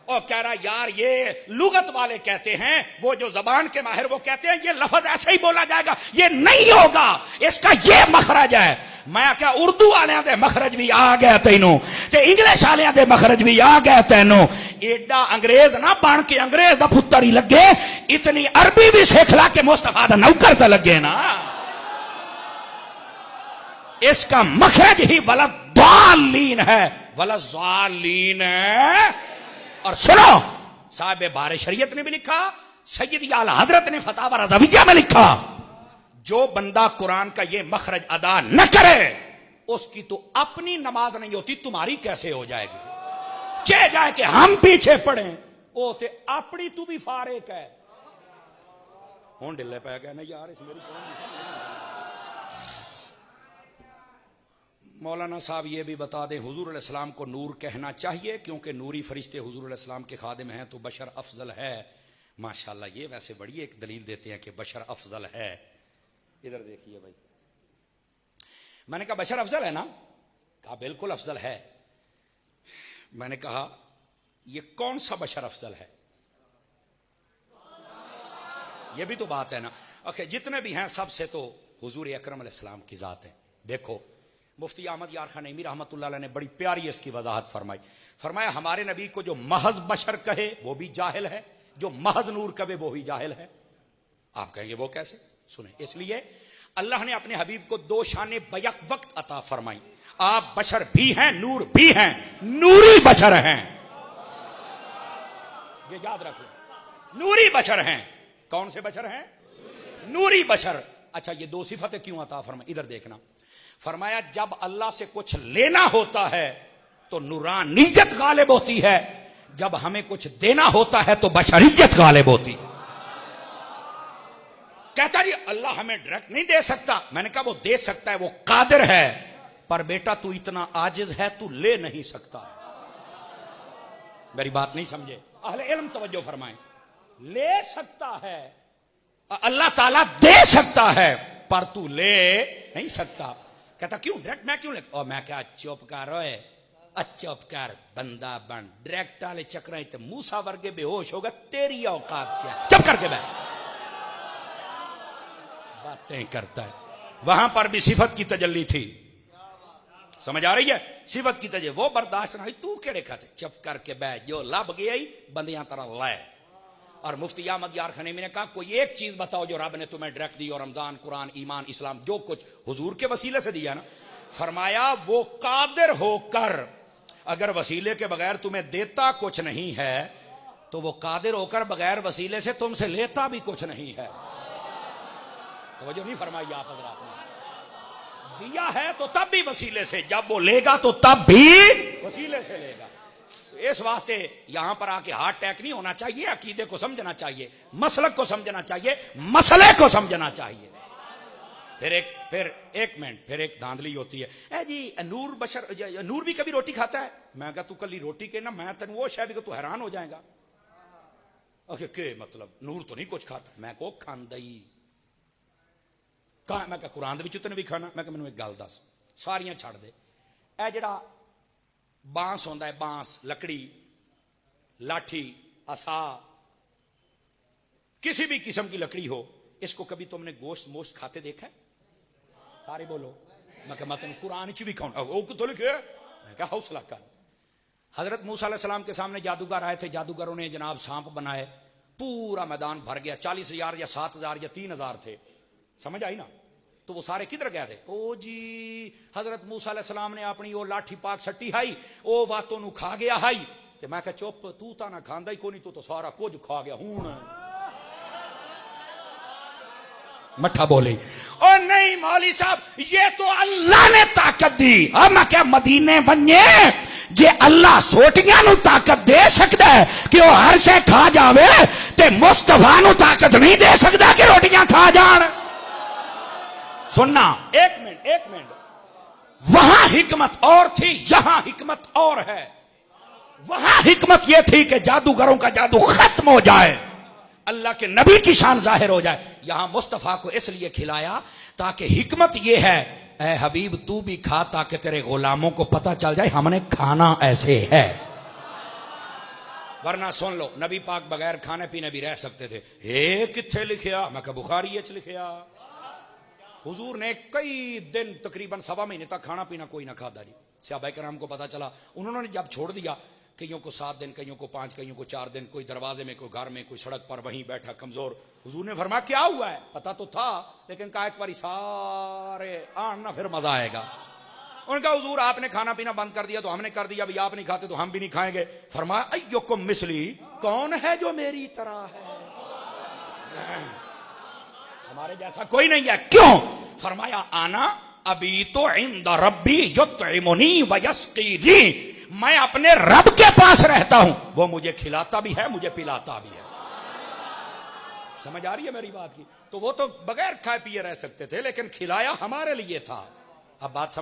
اور کہہ رہا یار یہ لغت والے کہتے ہیں، وہ جو زبان کے ماہر وہ کہتے ہیں یہ لفظ ایسے ہی بولا جائے گا، یہ نہیں ہوگا، اس کا یہ مخرج ہے۔ میں کہا اردو والے دے مخرج بھی آ گیا تینوں تے انگلش والے دے مخرج بھی آ گیا تینوں، ایڈا انگریز نہ بن کے انگریز دا پتر ہی لگے، اتنی عربی بھی سیکھ لا کے مصطفیٰ دا نوکر تے لگے نا۔ اس کا مخرج ہی ولضالین ہے، ولضالین ہے۔ اور سنو صاحب بار شریعت نے بھی لکھا، سیدی اعلی حضرت نے فتاوی رضویہ میں لکھا، جو بندہ قرآن کا یہ مخرج ادا نہ کرے اس کی تو اپنی نماز نہیں ہوتی، تمہاری کیسے ہو جائے گی؟ چہ جائے کہ ہم پیچھے پڑھیں، او تے اپنی تو بھی فارق ہے۔ ہون ڈلے پہ گئے نا یار اس میری مولانا صاحب یہ بھی بتا دیں حضور علیہ السلام کو نور کہنا چاہیے کیونکہ نوری فرشتے حضور علیہ السلام کے خادم ہیں تو بشر افضل ہے؟ ماشاءاللہ یہ ویسے بڑی ایک دلیل دیتے ہیں کہ بشر افضل ہے۔ ادھر دیکھیے بھائی، میں نے کہا بشر افضل ہے نا؟ کہا بالکل افضل ہے۔ میں نے کہا یہ کون سا بشر افضل ہے؟ یہ بھی تو بات ہے نا۔ اوکے جتنے بھی ہیں سب سے تو حضور اکرم علیہ السلام کی ذات ہے۔ دیکھو مفتی احمد یار خان نعیمی رحمۃ اللہ علیہ نے بڑی پیاری اس کی وضاحت فرمائی، فرمایا ہمارے نبی کو جو محض بشر کہے وہ بھی جاہل ہے، جو محض نور کہے وہ بھی جاہل ہے۔ آپ کہیں گے وہ کیسے؟ سنیں، اس لیے اللہ نے اپنے حبیب کو 2 شانیں بیک وقت عطا فرمائی، آپ بشر بھی ہیں نور بھی ہیں، نوری بشر ہیں، یہ یاد رکھ لیں، نوری بشر ہیں۔ کون سے بشر ہیں؟ نوری بشر۔ اچھا یہ 2 صفتیں کیوں عطا فرمائی؟ ادھر دیکھنا، فرمایا جب اللہ سے کچھ لینا ہوتا ہے تو نورانیت غالب ہوتی ہے، جب ہمیں کچھ دینا ہوتا ہے تو بشریت غالب ہوتی ہے۔ کہتا جی اللہ ہمیں ڈائریکٹ نہیں دے سکتا، میں نے کہا وہ دے سکتا ہے، وہ قادر ہے، پر بیٹا تو اتنا عاجز ہے تو لے نہیں سکتا۔ میری بات نہیں سمجھے، اہل علم توجہ فرمائیں، لے سکتا ہے اللہ تعالیٰ، دے سکتا ہے، پر تو لے نہیں سکتا۔ کہتا کیوں ڈائریکٹ میں کیوں لے؟ اور میں کہا چپ کر روئے، چپ کر بندہ بن، ڈائریکٹ والے چکرائیں تو موسیٰ ورگے بے ہوش ہوگا، تیری اوقات کیا، چپ کر کے بیٹھ، باتیں کرتا ہے۔ وہاں پر بھی صفت کی تجلی تھی، سمجھ آ رہی ہے؟ صفت کی تجلی، وہ برداشت نہ ہوئی، تو کیڑے کھاتے، چپ کر کے بیٹھ، جو لب گیا ہی بندیاں طرح لائے۔ اور مفتی احمد یار خنیمی نے کہا کوئی ایک چیز بتاؤ جو رب نے تمہیں ڈائریکٹ دی، اور رمضان، قرآن، ایمان، اسلام، جو کچھ حضور کے وسیلے سے دیا نا۔ فرمایا وہ قادر ہو کر اگر وسیلے کے بغیر تمہیں دیتا کچھ نہیں ہے تو وہ قادر ہو کر بغیر وسیلے سے تم سے لیتا بھی کچھ نہیں ہے۔ توجہ نہیں فرمائی آپ حضرات نے؟ دیا ہے تو تب بھی وسیلے سے، جب وہ لے گا تو تب بھی وسیلے سے لے گا۔ اس واسطے یہاں پر آ کے ہارٹ اٹیک نہیں ہونا چاہیے، عقیدے کو سمجھنا چاہیے، مسلک کو سمجھنا چاہیے، مسئلے کو سمجھنا چاہیے۔ پھر ایک دھاندلی ہوتی ہے، اے جی نور بھی کبھی روٹی کھاتا ہے؟ میں کہا تو کلی روٹی کے نا میں تین وہ شاید تو حیران ہو جائے گا کہ مطلب نور تو نہیں کچھ کھاتا۔ میں کو کھاندئی میں کہ قرآن دے وچ تے بھی کھانا۔ میں کہ مینوں ایک گل دس، ساریاں چھڑ دے، اے جڑا بانس ہوندا ہے، بانس، لکڑی، لاٹھی، عصا، کسی بھی قسم کی لکڑی ہو، اس کو کبھی تم نے گوشت کھاتے دیکھا ہے؟ سارے بولو۔ میں کہ میں تمہیں قرآن چ بھی کھاؤں، وہ تو لکھے۔ میں کہا حوصلہ کر۔ حضرت موسیٰ علیہ السلام کے سامنے جادوگر آئے تھے، جادوگروں نے جناب سانپ بنائے، پورا میدان بھر گیا، 40,000 یا 7,000 یا 3,000 تھے، سمجھ آئی نا؟ تو وہ سارے کدھر گئے تھے؟ او جی حضرت موسیٰ علیہ السلام نے اپنی وہ لاٹھی پاک سٹی ہائی، او باتوں نو کھا گیا ہائی۔ تے میں کہا چپ، تو تا نہ کھاندا ہی کوئی نہیں، تو سارا کچھ کھا گیا ہوں۔ مٹھا بولی او نہیں مولوی صاحب یہ تو اللہ نے طاقت دی۔ اب میں کیا مدینے بننے جے اللہ سوٹیاں نو طاقت دے سکتا ہے کہ وہ ہر شے کھا جاوے، تے مصطفیٰ نو طاقت نہیں دے سکتا کہ روٹیاں کھا جان۔ سننا ایک منٹ، وہاں حکمت اور تھی، یہاں حکمت اور ہے۔ وہاں حکمت یہ تھی کہ جادوگروں کا جادو ختم ہو جائے، اللہ کے نبی کی شان ظاہر ہو جائے۔ یہاں مصطفیٰ کو اس لیے کھلایا تاکہ حکمت یہ ہے، اے حبیب تو بھی کھا تاکہ تیرے غلاموں کو پتہ چل جائے ہم نے کھانا ایسے ہے۔ ورنہ سن لو نبی پاک بغیر کھانے پینے بھی رہ سکتے تھے۔ کتھے لکھیا؟ میں کہا بخاری اچ لکھیا۔ حضور نے کئی دن تقریباً 1.25 مہینے تک کھانا پینا کوئی نہ کھادا جی۔ صحابہ کرام کو پتا چلا، انہوں نے جب چھوڑ دیا، کئیوں کو 7 دن، کئیوں کو 5، کئیوں کو 4 دن، کوئی دروازے میں، کوئی گھر میں، کوئی سڑک پر وہیں بیٹھا کمزور۔ حضور نے فرمایا کیا ہوا ہے؟ پتا تو تھا لیکن کہا ایک باری سارے آنا پھر مزہ آئے گا۔ ان کا حضور آپ نے کھانا پینا بند کر دیا تو ہم نے کر دیا، بھی آپ نہیں کھاتے تو ہم بھی نہیں کھائیں گے۔ فرمایا ایکم مثلی، کون ہے جو میری طرح ہے؟ ہمارے جیسا کوئی نہیں ہے۔ کیوں؟ فرمایا آنا ابھی تو عند ربی یطعمنی ویسقینی، میں اپنے رب کے پاس رہتا ہوں، وہ مجھے کھلاتا بھی ہے، مجھے پلاتا بھی ہے۔ سمجھ آ رہی ہے میری بات کی؟ تو وہ تو بغیر کھائے پیے رہ سکتے تھے لیکن کھلایا ہمارے لیے تھا۔ اب بات سمجھ